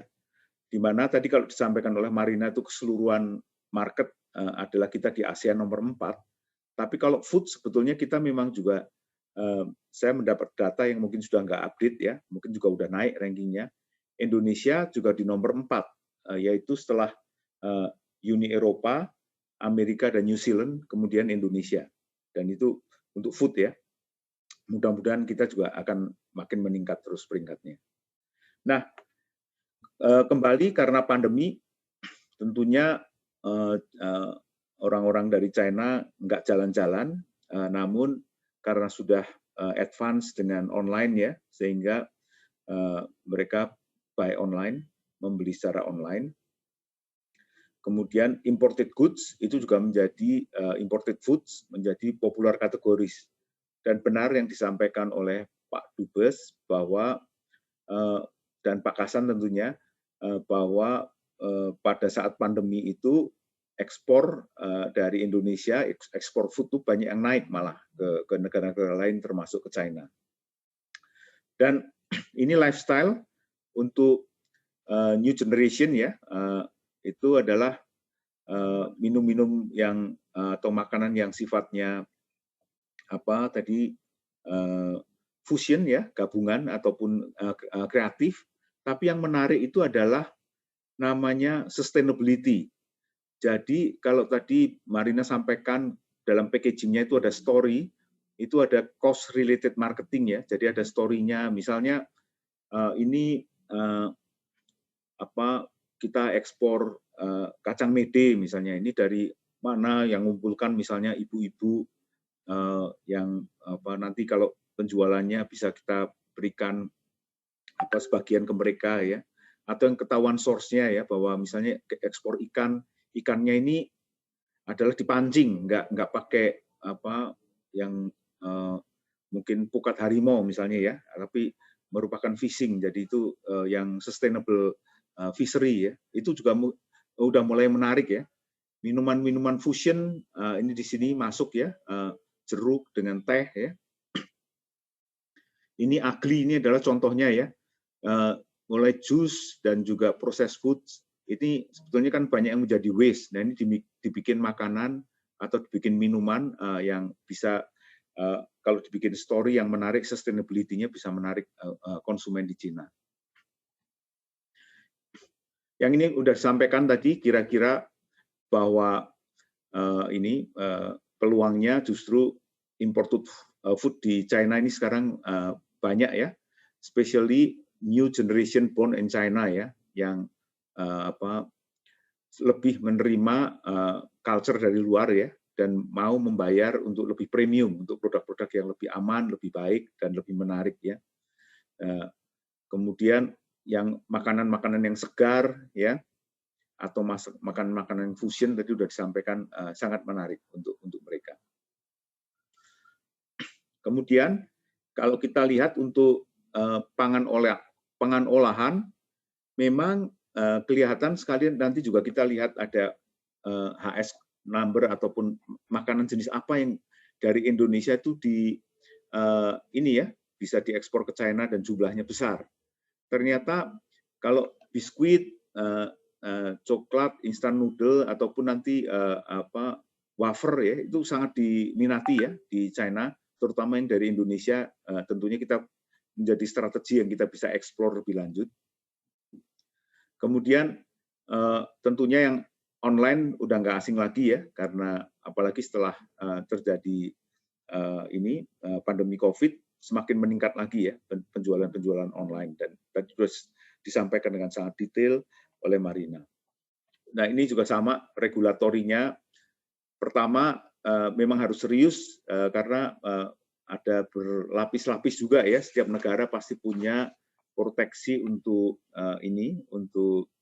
Di mana tadi kalau disampaikan oleh Marina itu keseluruhan market adalah kita di ASEAN nomor 4. Tapi kalau food sebetulnya kita memang juga, saya mendapat data yang mungkin sudah nggak update ya, mungkin juga udah naik rankingnya. Indonesia juga di nomor 4, yaitu setelah Uni Eropa, Amerika dan New Zealand, kemudian Indonesia. Dan itu untuk food ya. Mudah-mudahan kita juga akan makin meningkat terus peringkatnya. Nah, kembali karena pandemi, tentunya orang-orang dari China nggak jalan-jalan, namun karena sudah advance dengan online ya, sehingga mereka buy online, membeli secara online. Kemudian imported goods itu juga menjadi imported foods menjadi popular kategoris. Dan benar yang disampaikan oleh Pak Dubes bahwa dan Pak Kasan tentunya bahwa pada saat pandemi itu ekspor dari Indonesia, ekspor food itu banyak yang naik malah ke negara-negara lain termasuk ke China. Dan ini lifestyle untuk new generation ya, itu adalah minum-minum yang atau makanan yang sifatnya apa tadi fusion ya, gabungan ataupun kreatif, tapi yang menarik itu adalah namanya sustainability. Jadi kalau tadi Marina sampaikan dalam packagingnya itu ada story, itu ada cost related marketing ya. Jadi ada story-nya, misalnya ini apa kita ekspor kacang mede misalnya, ini dari mana yang mengumpulkan misalnya ibu-ibu yang apa nanti kalau penjualannya bisa kita berikan apa sebagian ke mereka ya, atau yang ketahuan source-nya ya, bahwa misalnya ekspor ikannya ini adalah dipancing, nggak pakai apa yang mungkin pukat harimau misalnya ya, tapi merupakan fishing, jadi itu yang sustainable fishery ya, itu juga udah mulai menarik ya. Minuman-minuman fusion ini di sini masuk ya, jeruk dengan teh ya. Ini Agli ini adalah contohnya ya, mulai jus dan juga processed foods. Ini sebetulnya kan banyak yang menjadi waste. Nah ini dibikin makanan atau dibikin minuman yang bisa kalau dibikin story yang menarik, sustainability-nya bisa menarik konsumen di Cina. Yang ini udah disampaikan tadi, kira-kira bahwa peluangnya justru imported food di China ini sekarang banyak ya, especially new generation born in China ya, yang lebih menerima culture dari luar ya, dan mau membayar untuk lebih premium, untuk produk-produk yang lebih aman, lebih baik, dan lebih menarik ya. Kemudian yang makanan-makanan yang segar ya, atau makanan-makanan yang fusion tadi sudah disampaikan, sangat menarik untuk mereka. Kemudian kalau kita lihat untuk pangan olahan, memang kelihatan sekali nanti juga kita lihat ada HS number ataupun makanan jenis apa yang dari Indonesia itu bisa diekspor ke China dan jumlahnya besar. Ternyata kalau biskuit, coklat, instan noodle ataupun nanti wafer ya, itu sangat diminati ya di China, terutama yang dari Indonesia. Tentunya kita menjadi strategi yang kita bisa eksplor lebih lanjut. Kemudian tentunya yang online udah nggak asing lagi ya, karena apalagi setelah terjadi pandemi COVID, semakin meningkat lagi ya penjualan online, dan tadi terus disampaikan dengan sangat detail oleh Marina. Nah ini juga sama regulatorinya. Pertama memang harus serius karena ada berlapis-lapis juga ya, setiap negara pasti punya proteksi untuk untuk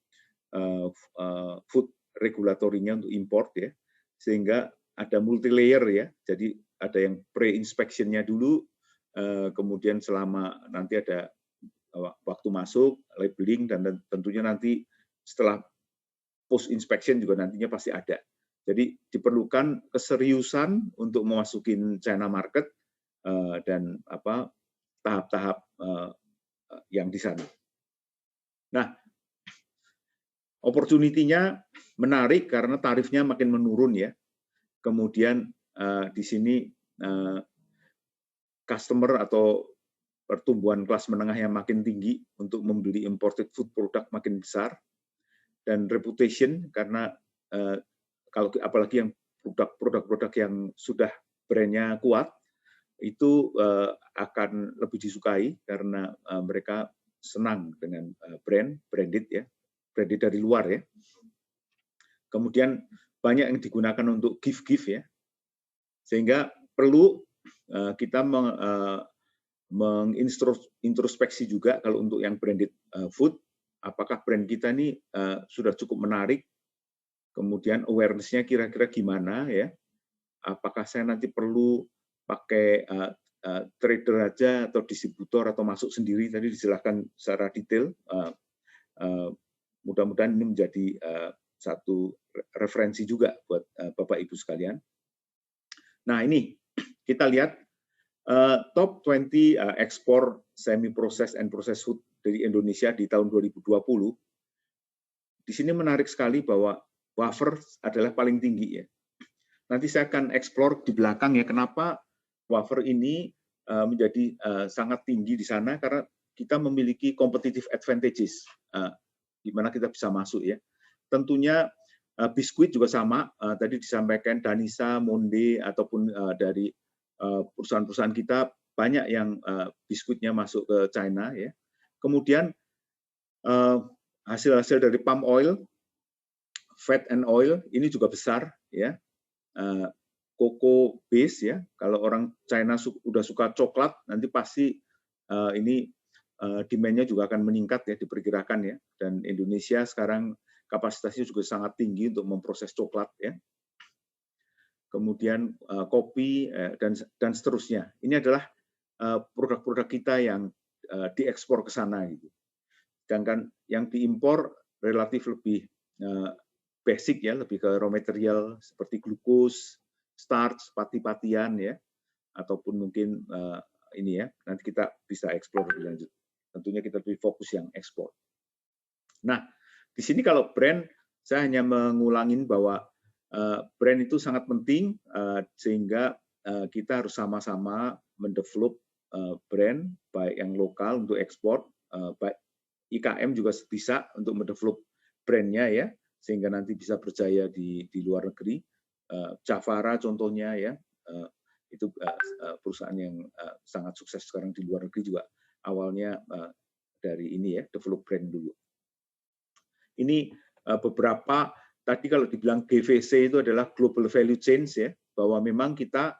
food regulatorinya untuk import ya, sehingga ada multi layer ya, jadi ada yang pre-inspection-nya dulu, kemudian selama nanti ada waktu masuk, labeling, dan tentunya nanti setelah post inspection juga nantinya pasti ada. Jadi diperlukan keseriusan untuk memasukin China market dan tahap-tahap yang di sana. Nah, opportunity-nya menarik karena tarifnya makin menurun ya. Kemudian di sini customer atau pertumbuhan kelas menengah yang makin tinggi untuk membeli imported food product makin besar, dan reputation karena kalau apalagi yang produk-produk yang sudah brand-nya kuat itu akan lebih disukai karena mereka senang dengan branded ya, branded dari luar ya. Kemudian banyak yang digunakan untuk gift ya, sehingga perlu kita mengintrospeksi juga kalau untuk yang branded food, apakah brand kita ini sudah cukup menarik, kemudian awareness-nya kira-kira gimana ya, apakah saya nanti perlu pakai trader aja atau distributor atau masuk sendiri, tadi dijelaskan secara detail. Mudah-mudahan ini menjadi satu referensi juga buat Bapak Ibu sekalian. Nah ini kita lihat top 20 ekspor semi processed and processed food dari Indonesia di tahun 2020. Di sini menarik sekali bahwa wafer adalah paling tinggi ya. Nanti saya akan eksplor di belakang ya, kenapa wafer ini menjadi sangat tinggi di sana, karena kita memiliki competitive advantages di mana kita bisa masuk ya. Tentunya biskuit juga sama, tadi disampaikan Danisa, Monde, ataupun dari perusahaan-perusahaan kita banyak yang biskuitnya masuk ke China ya. Kemudian hasil-hasil dari palm oil, fat and oil ini juga besar ya. Cocoa base ya. Kalau orang China udah suka coklat, nanti pasti ini demand-nya juga akan meningkat ya, diperkirakan ya. Dan Indonesia sekarang kapasitasnya juga sangat tinggi untuk memproses coklat ya. Kemudian kopi dan seterusnya. Ini adalah produk-produk kita yang diekspor ke sana gitu. Sedangkan yang diimpor relatif lebih basic ya, lebih ke raw material seperti glukos, starch, pati-patian ya, ataupun mungkin ini ya, nanti kita bisa eksplor lebih lanjut. Tentunya kita lebih fokus yang ekspor. Nah, di sini kalau brand, saya hanya mengulangin bahwa brand itu sangat penting, sehingga kita harus sama-sama mendevelop brand, baik yang lokal untuk ekspor, baik IKM juga bisa untuk mendevelop brandnya ya, sehingga nanti bisa berjaya di luar negeri. Javara contohnya ya, itu perusahaan yang sangat sukses sekarang di luar negeri juga awalnya dari ini ya, develop brand dulu. Ini beberapa tadi kalau dibilang GVC itu adalah global value chain ya, bahwa memang kita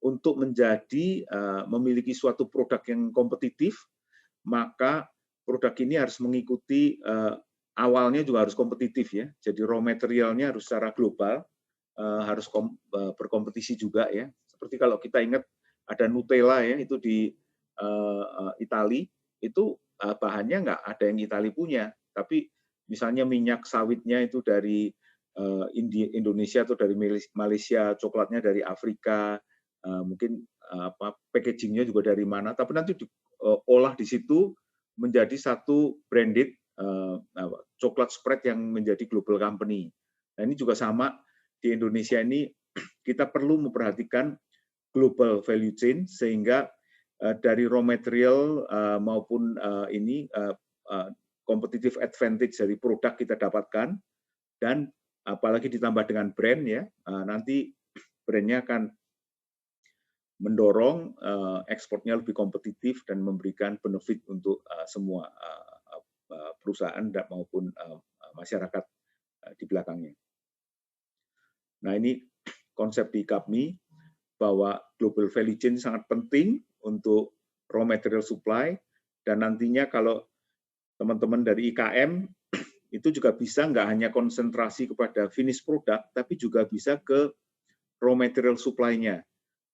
untuk menjadi memiliki suatu produk yang kompetitif, maka produk ini harus mengikuti awalnya juga harus kompetitif ya. Jadi raw materialnya harus secara global, harus berkompetisi juga ya. Seperti kalau kita ingat ada Nutella ya, itu di Itali, itu bahannya nggak ada yang Itali punya, tapi misalnya minyak sawitnya itu dari Indonesia atau dari Malaysia, coklatnya dari Afrika, mungkin packagingnya juga dari mana, tapi nanti diolah di situ menjadi satu branded coklat spread yang menjadi global company. Nah ini juga sama di Indonesia ini kita perlu memperhatikan global value chain sehingga dari raw material maupun ini competitive advantage dari produk kita dapatkan, dan apalagi ditambah dengan brand ya, nanti brandnya akan mendorong ekspornya lebih kompetitif dan memberikan benefit untuk semua perusahaan maupun masyarakat di belakangnya. Nah ini konsep di IKAPMI bahwa global value chain sangat penting untuk raw material supply, dan nantinya kalau teman-teman dari IKM itu juga bisa nggak hanya konsentrasi kepada finish product, tapi juga bisa ke raw material supply-nya.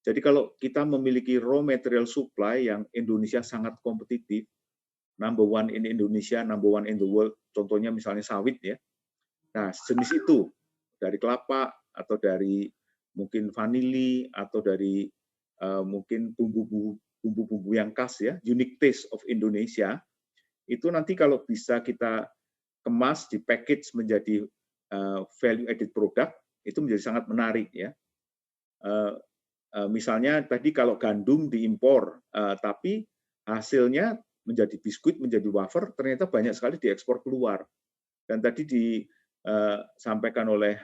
Jadi kalau kita memiliki raw material supply yang Indonesia sangat kompetitif, number one in Indonesia, number one in the world, contohnya misalnya sawit ya. Nah, jenis itu dari kelapa atau dari mungkin vanili atau dari mungkin bumbu-bumbu yang khas ya, unique taste of Indonesia, itu nanti kalau bisa kita kemas, di package menjadi value added product, itu menjadi sangat menarik ya. Misalnya tadi kalau gandum diimpor, tapi hasilnya menjadi biskuit, menjadi wafer, ternyata banyak sekali diekspor keluar. Dan tadi disampaikan oleh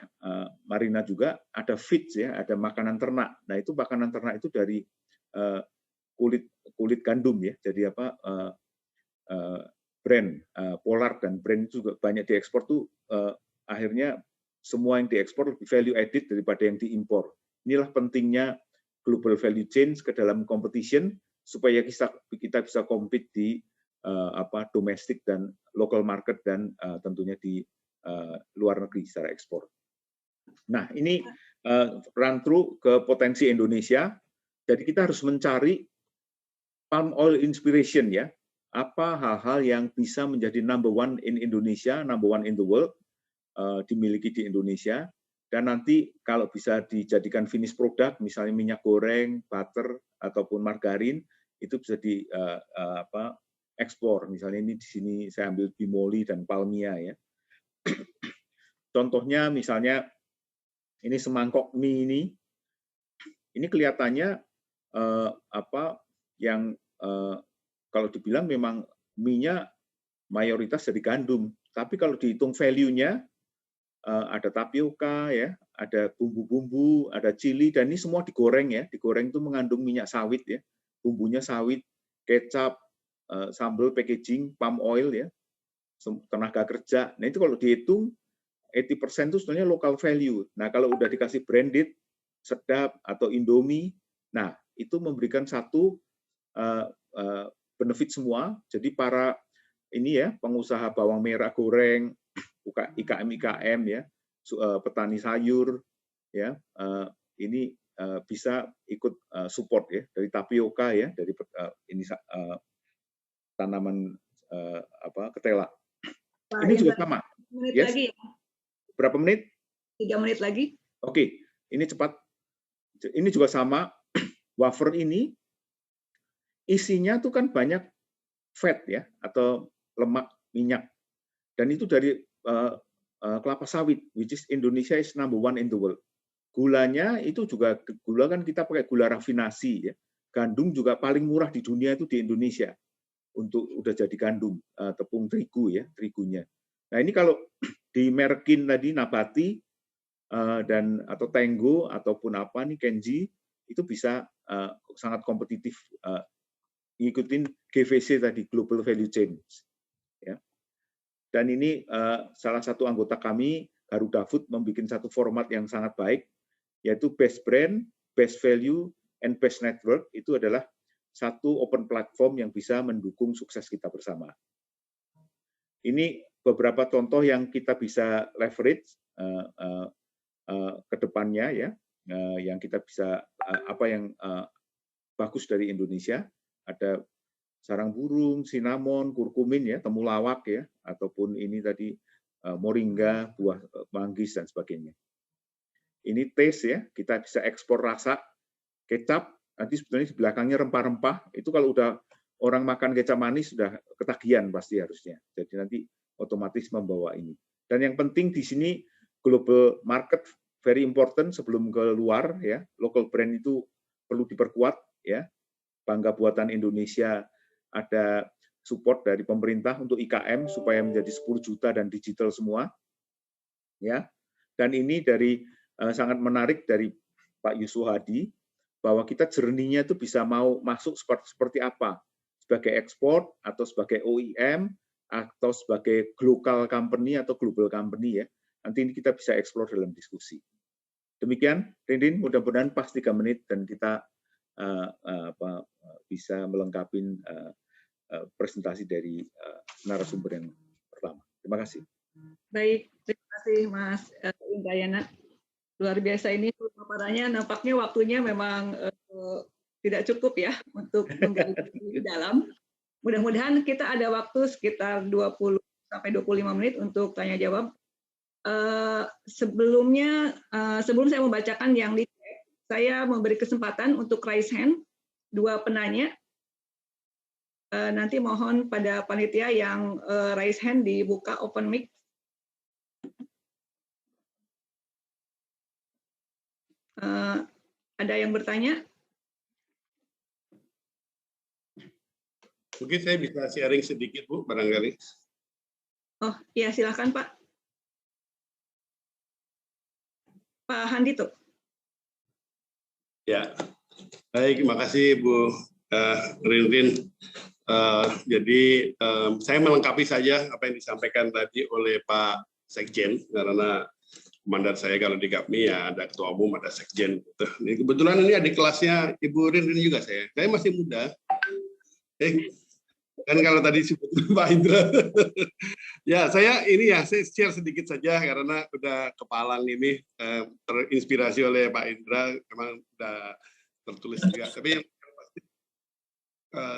Marina juga, ada feeds ya, ada makanan ternak. Nah itu makanan ternak itu dari kulit gandum ya, jadi apa brand Polar dan brand itu juga banyak diekspor tuh akhirnya semua yang diekspor lebih value added daripada yang diimpor. Inilah pentingnya global value chain ke dalam competition supaya kita bisa compete di domestik dan local market dan tentunya di luar negeri secara ekspor. Nah, ini run through ke potensi Indonesia. Jadi kita harus mencari palm oil inspiration ya. Apa hal-hal yang bisa menjadi number one in Indonesia, number one in the world, dimiliki di Indonesia. Dan nanti kalau bisa dijadikan finish product, misalnya minyak goreng, butter, ataupun margarin, itu bisa di ekspor. Misalnya ini di sini saya ambil bimoli dan palmia ya. Contohnya misalnya ini semangkok mie ini kelihatannya yang kalau dibilang memang mie-nya mayoritas dari gandum, tapi kalau dihitung value-nya ada tapioka ya, ada bumbu-bumbu, ada chili, dan ini semua digoreng ya. Digoreng itu mengandung minyak sawit ya, bumbunya sawit, kecap, sambal, packaging, palm oil ya, tenaga kerja. Nah itu kalau dihitung 80% itu sebenarnya local value. Nah kalau udah dikasih branded, sedap atau Indomie, nah itu memberikan satu benefit semua. Jadi para ini ya pengusaha bawang merah goreng, IKM ya, petani sayur ya, ini bisa ikut support ya dari tapioka ya, dari ini tanaman ketela. Pak, ini juga sama. Menit yes. lagi ya? Berapa menit? 3 menit lagi. Oke, ini cepat. Ini juga sama. Wafer ini isinya tuh kan banyak fat ya, atau lemak minyak. Dan itu dari kelapa sawit, which is Indonesia is number one in the world. Gulanya itu juga, gula kan kita pakai gula rafinasi ya. Gandum juga paling murah di dunia itu di Indonesia. Untuk udah jadi gandum, tepung terigu ya, terigunya. Nah ini kalau dimerkin tadi Nabati dan atau Tango ataupun apa nih Kenji itu bisa sangat kompetitif ngikutin GVC tadi, Global Value Chain. Ya. Dan ini salah satu anggota kami, Garuda Food, membuat satu format yang sangat baik, yaitu Best Brand, Best Value, and Best Network. Itu adalah satu open platform yang bisa mendukung sukses kita bersama. Ini beberapa contoh yang kita bisa leverage ke depannya ya, yang kita bisa apa yang bagus dari Indonesia. Ada sarang burung, cinnamon, kurkumin ya, temulawak ya, ataupun ini tadi moringa, buah manggis dan sebagainya. Ini taste ya, kita bisa ekspor rasa kecap. Nanti sebetulnya di belakangnya rempah-rempah. Itu kalau udah orang makan kecap manis sudah ketagihan pasti harusnya. Jadi nanti otomatis membawa ini. Dan yang penting di sini global market very important sebelum ke luar ya. Local brand itu perlu diperkuat ya. Bangga buatan Indonesia, ada support dari pemerintah untuk IKM supaya menjadi 10 juta dan digital semua. Ya. Dan ini dari sangat menarik dari Pak Yusuf Hadi bahwa kita journey-nya itu bisa mau masuk seperti apa, sebagai ekspor atau sebagai OEM atau sebagai local company atau global company ya. Nanti ini kita bisa explore dalam diskusi. Demikian, Rindin, mudah-mudahan pas 3 menit dan kita bisa melengkapi presentasi dari narasumber yang pertama. Terima kasih. Baik, terima kasih Mas Indrayana. Luar biasa ini paparannya, nampaknya waktunya memang tidak cukup ya untuk menggali lebih dalam. Mudah-mudahan kita ada waktu sekitar 20 sampai 25 menit untuk tanya jawab. Sebelum saya membacakan yang di chat, saya memberi kesempatan untuk raise hand 2 penanya. Nanti mohon pada panitia yang raise hand dibuka open mic. Ada yang bertanya? Mungkin saya bisa sharing sedikit, Bu, barangkali. Oh, iya silakan, Pak. Pak Handito. Ya, baik, terima kasih Bu Rinrin. Jadi saya melengkapi saja apa yang disampaikan tadi oleh Pak Sekjen, karena mandat saya kalau di GAPMI ya ada ketua umum, ada sekjen. Ini kebetulan ini adik kelasnya Ibu Rin juga saya. Saya masih muda. Kan kalau tadi disebut Pak Indra. Ya, saya share sedikit saja karena udah kepalang ini terinspirasi oleh Pak Indra, memang udah tertulis juga. Tapi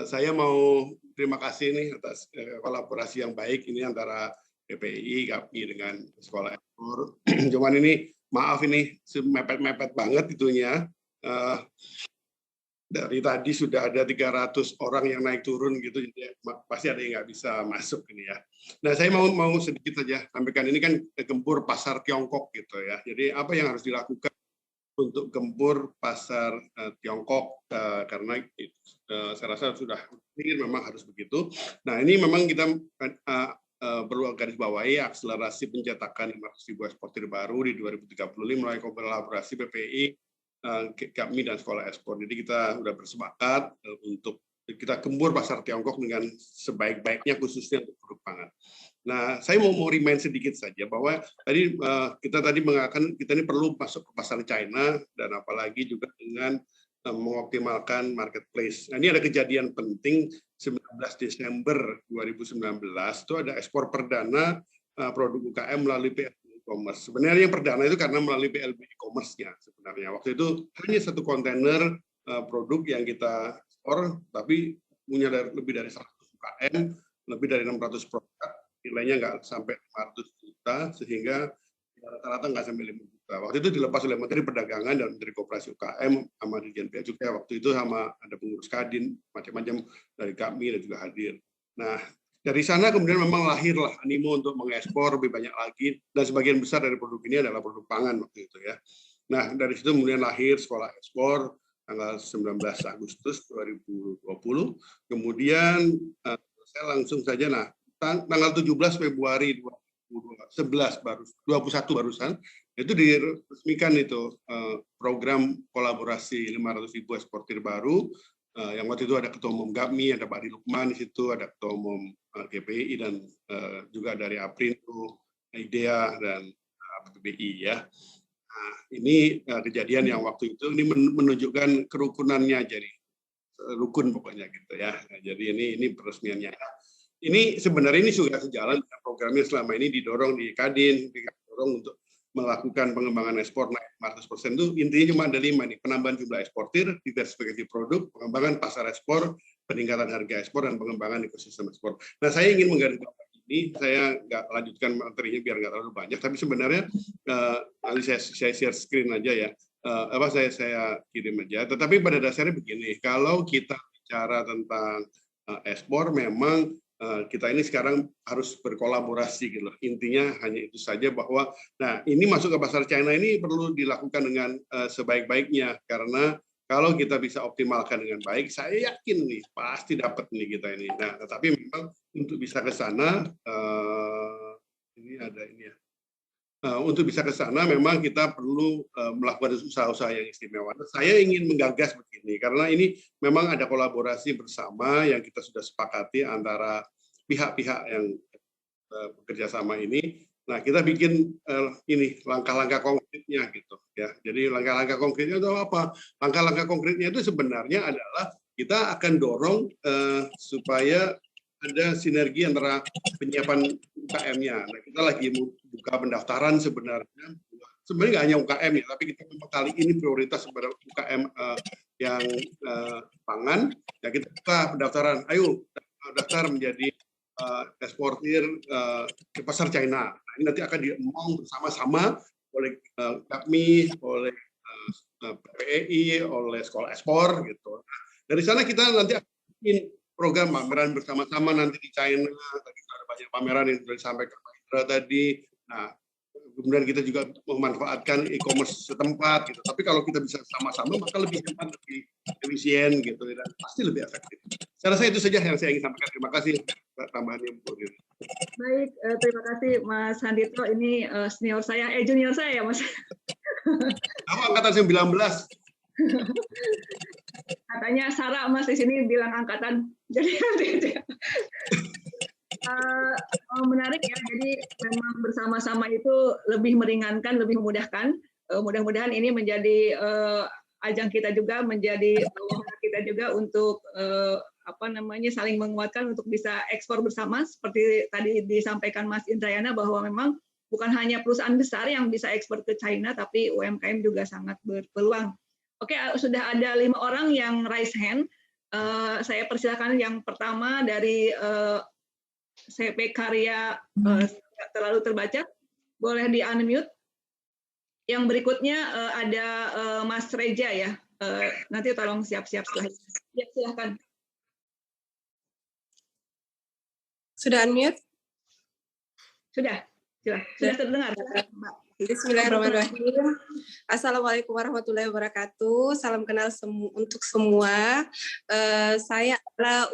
saya mau terima kasih nih atas kolaborasi yang baik ini antara PPI, GAPMI dengan Sekolah Ekspor. Cuman ini, maaf ini mepet-mepet banget itunya. Dari tadi sudah ada 300 orang yang naik turun gitu, jadi pasti ada yang nggak bisa masuk ini ya. Nah, saya mau sedikit saja sampaikan, ini kan gempur pasar Tiongkok gitu ya. Jadi apa yang harus dilakukan untuk gempur pasar Tiongkok, karena saya rasa sudah memang harus begitu. Nah, ini memang kita perlu garis bawahi akselerasi pencetakan 500.000 eksportir baru di 2030 melalui kolaborasi PPI, GAPMI dan Sekolah Ekspor. Jadi kita sudah bersepakat untuk kita gempur pasar Tiongkok dengan sebaik-baiknya khususnya untuk produk pangan. Nah, saya mau remind sedikit saja bahwa tadi kita mengatakan kita ini perlu masuk ke pasar China dan apalagi juga dengan mengoptimalkan marketplace. Nah, ini ada kejadian penting 19 Desember 2019 itu ada ekspor perdana produk UKM melalui PLB e-commerce. Sebenarnya yang perdana itu karena melalui PLB e-commerce-nya sebenarnya. Waktu itu hanya 1 kontainer produk yang kita ekspor, tapi punya lebih dari 100 UKM, lebih dari 600 produk, nilainya nggak sampai 500 juta, sehingga rata-rata nggak sampai 5 juta. Waktu itu dilepas oleh Menteri Perdagangan dan Menteri Koperasi UKM sama Dirjen Bea Cukai. Waktu itu sama ada pengurus Kadin, macam-macam dari GAPMI dan juga hadir. Nah, dari sana kemudian memang lahirlah animo untuk mengekspor lebih banyak lagi, dan sebagian besar dari produk ini adalah produk pangan waktu itu ya. Nah, dari situ kemudian lahir Sekolah Ekspor tanggal 19 Agustus 2020. Kemudian saya langsung saja, tanggal 17 Februari 2011 baru 21 barusan itu diresmikan itu program kolaborasi 500.000 eksportir baru yang waktu itu ada Ketua Umum GAPMI, ada Pak Adi Lukman di situ, ada Ketua Umum GPI dan juga dari Aprindo, IDEA dan PBI ya. Nah, ini kejadian yang waktu itu ini menunjukkan kerukunannya, jadi rukun pokoknya gitu ya. Nah, jadi ini peresmiannya. Ini sebenarnya ini juga sejalan dengan programnya selama ini didorong di Kadin, didorong untuk melakukan pengembangan ekspor naik 500%. Itu intinya cuma ada 5 nih: penambahan jumlah eksportir, diversifikasi produk, pengembangan pasar ekspor, peningkatan harga ekspor, dan pengembangan ekosistem ekspor. Nah, saya ingin menggarisbawahi ini, saya nggak lanjutkan materinya biar nggak terlalu banyak, tapi sebenarnya nanti saya share screen aja ya, saya kirim aja. Tetapi pada dasarnya begini, kalau kita bicara tentang ekspor, memang kita ini sekarang harus berkolaborasi gitu loh. Intinya hanya itu saja, bahwa nah ini masuk ke pasar China ini perlu dilakukan dengan sebaik-baiknya, karena kalau kita bisa optimalkan dengan baik, saya yakin nih pasti dapat nih kita ini. Nah, tetapi memang untuk bisa ke sana ini ada ini ya. Untuk bisa ke sana memang kita perlu melakukan usaha-usaha yang istimewa. Saya ingin menggagas begini, karena ini memang ada kolaborasi bersama yang kita sudah sepakati antara pihak-pihak yang bekerja sama ini. Nah, kita bikin ini langkah-langkah konkretnya gitu ya. Jadi langkah-langkah konkretnya itu apa? Langkah-langkah konkretnya itu sebenarnya adalah kita akan dorong supaya ada sinergi antara penyiapan UKM-nya. Nah, kita lagi buka pendaftaran sebenarnya nggak hanya UKM ya, tapi kita memang kali ini prioritas kepada UKM yang pangan. Ya, kita buka pendaftaran. Ayo daftar menjadi eksportir ke pasar China. Nah, ini nanti akan diemong bersama-sama oleh GAPMI, oleh PPI, oleh Sekolah Ekspor gitu. Nah, dari sana kita nanti akan bikin program pameran bersama-sama nanti di China. Tadi ada banyak pameran yang sudah disampaikan Pak Indra tadi. Nah, kemudian kita juga memanfaatkan e-commerce setempat gitu. Tapi kalau kita bisa sama-sama, maka lebih hemat, lebih efisien gitu, dan pasti lebih efektif. Saya rasa itu saja yang saya ingin sampaikan. Terima kasih tambahannya, Bu. Baik, terima kasih Mas Handito. Ini senior saya, junior saya ya Mas. Apa angkatan 19? Katanya Sarah Mas di sini bilang angkatan. Jadi menarik ya. Jadi memang bersama-sama itu lebih meringankan, lebih memudahkan. Mudah-mudahan ini menjadi ajang kita juga, menjadi wahana kita juga untuk saling menguatkan untuk bisa ekspor bersama. Seperti tadi disampaikan Mas Indrayana bahwa memang bukan hanya perusahaan besar yang bisa ekspor ke China, tapi UMKM juga sangat berpeluang. Oke, sudah ada 5 orang yang raise hand. Saya persilakan yang pertama dari CP Karya tidak terlalu terbaca, boleh di unmute. Yang berikutnya ada Mas Reja ya. Nanti tolong siap-siap setelah itu. Ya, silakan. Sudah unmute? Sudah terdengar. Bismillahirrahmanirrahim. Assalamualaikum warahmatullahi wabarakatuh. Salam kenal untuk semua. Saya adalah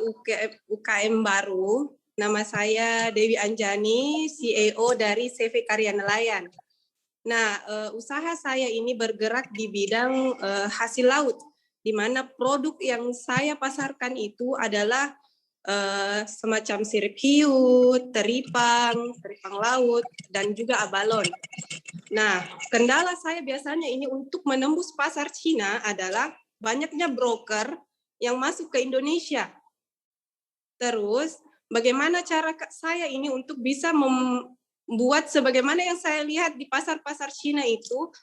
UKM baru. Nama saya Dewi Anjani, CEO dari CV Karya Nelayan. Nah, usaha saya ini bergerak di bidang hasil laut, di mana produk yang saya pasarkan itu adalah semacam sirip hiu, teripang laut, dan juga abalon. Nah, kendala saya biasanya ini untuk menembus pasar Cina adalah banyaknya broker yang masuk ke Indonesia. Terus, bagaimana cara saya ini untuk bisa membuat sebagaimana yang saya lihat di pasar-pasar Cina itu,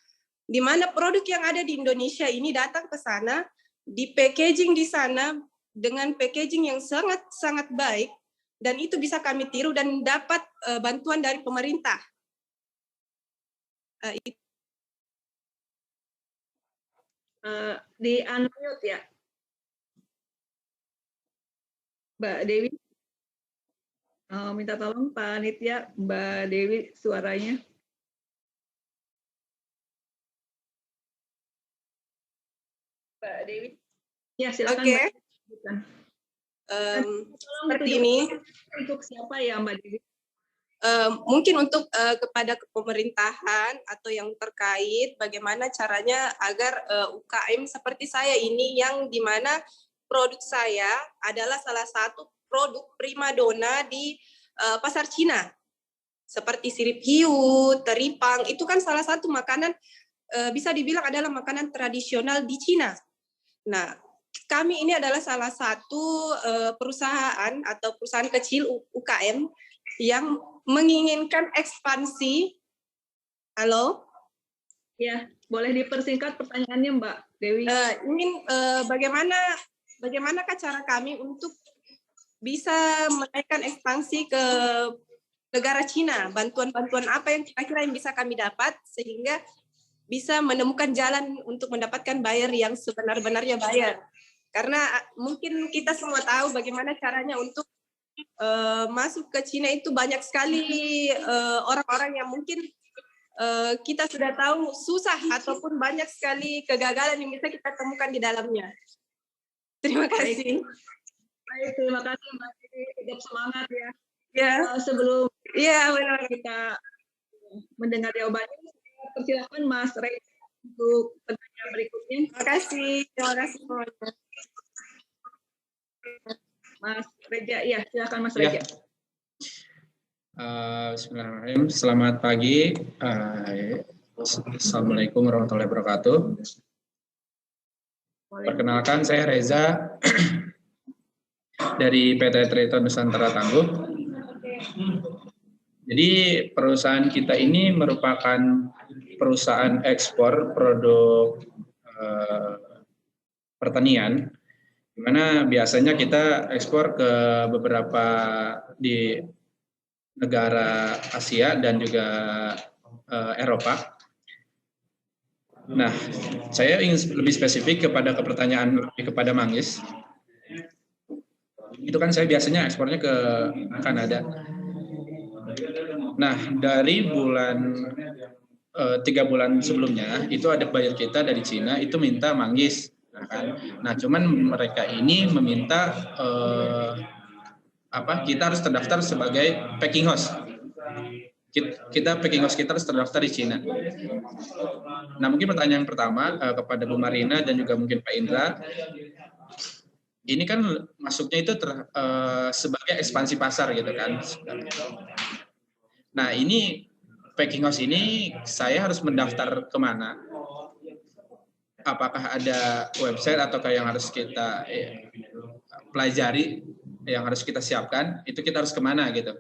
di mana produk yang ada di Indonesia ini datang ke sana, di packaging di sana, dengan packaging yang sangat baik, dan itu bisa kami tiru dan dapat bantuan dari pemerintah. Di unmute ya, Mbak Dewi. Minta tolong Pak Nitya, Mbak Dewi suaranya. Mbak Dewi. Ya, silakan. Oke. Mbak. Seperti ini. Untuk siapa ya Mbak Dewi? mungkin untuk kepada pemerintahan atau yang terkait bagaimana caranya agar UKM seperti saya ini yang dimana produk saya adalah salah satu produk primadona di pasar Cina seperti sirip hiu, teripang, itu kan salah satu makanan bisa dibilang adalah makanan tradisional di Cina. Nah, kami ini adalah salah satu perusahaan atau perusahaan kecil UKM yang menginginkan ekspansi. Halo? Ya, boleh dipersingkat pertanyaannya Mbak Dewi. Bagaimanakah cara kami untuk bisa menaikkan ekspansi ke negara Cina? Bantuan-bantuan apa yang kira-kira yang bisa kami dapat sehingga bisa menemukan jalan untuk mendapatkan buyer yang sebenar-benarnya buyer. Karena mungkin kita semua tahu bagaimana caranya untuk masuk ke Cina itu banyak sekali orang-orang yang mungkin kita sudah tahu susah ataupun banyak sekali kegagalan yang bisa kita temukan di dalamnya. Terima kasih. Baik, terima kasih Mbak Dewi. Tetap semangat ya. Ya. Sebelum Benar. kita mendengar jawabannya, persilakan Mas Rey untuk pertanyaan berikutnya. Terima kasih semuanya. Mas Reja, ya silakan Mas Reja. Bismillahirrahmanirrahim. Selamat pagi. Assalamualaikum warahmatullahi wabarakatuh. Perkenalkan, saya Reza dari PT Triton Nusantara Tangguh. Jadi perusahaan kita ini merupakan perusahaan ekspor produk pertanian, di mana biasanya kita ekspor ke beberapa di negara Asia dan juga Eropa. Nah, saya ingin lebih spesifik kepada pertanyaan kepada Manggis. Itu kan saya biasanya ekspornya ke Kanada. Nah, dari 3 bulan sebelumnya itu ada buyer kita dari Cina itu minta Manggis. Nah, cuman mereka ini meminta kita harus terdaftar sebagai packing house. Kita packing house kita harus terdaftar di Cina. Nah, mungkin pertanyaan pertama kepada Bu Marina dan juga mungkin Pak Indra. Ini kan masuknya itu sebagai ekspansi pasar gitu kan. Nah, ini packing house ini saya harus mendaftar kemana? Apakah ada website atau yang harus kita pelajari, yang harus kita siapkan? Itu kita harus kemana gitu?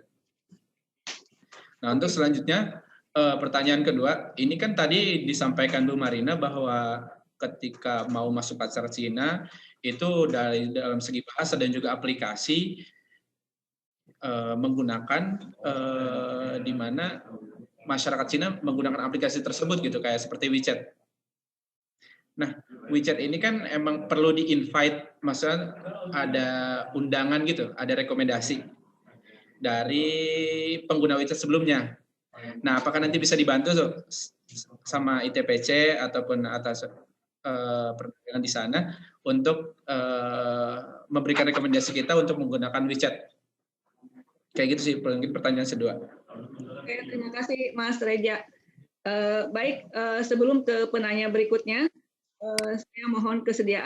Nah, untuk selanjutnya pertanyaan kedua, ini kan tadi disampaikan Bu Marina bahwa ketika mau masuk pasar Cina itu dalam segi bahasa dan juga aplikasi menggunakan di mana masyarakat Cina menggunakan aplikasi tersebut gitu, kayak seperti WeChat. Nah, WeChat ini kan emang perlu di-invite, maksudnya ada undangan gitu, ada rekomendasi dari pengguna WeChat sebelumnya. Nah, apakah nanti bisa dibantu sama ITPC ataupun atas perdagangan di sana untuk memberikan rekomendasi kita untuk menggunakan WeChat? Kayak gitu sih, mungkin pertanyaan kedua. Oke, terima kasih Mas Reja. Baik, sebelum ke penanya berikutnya, saya mohon kesediaan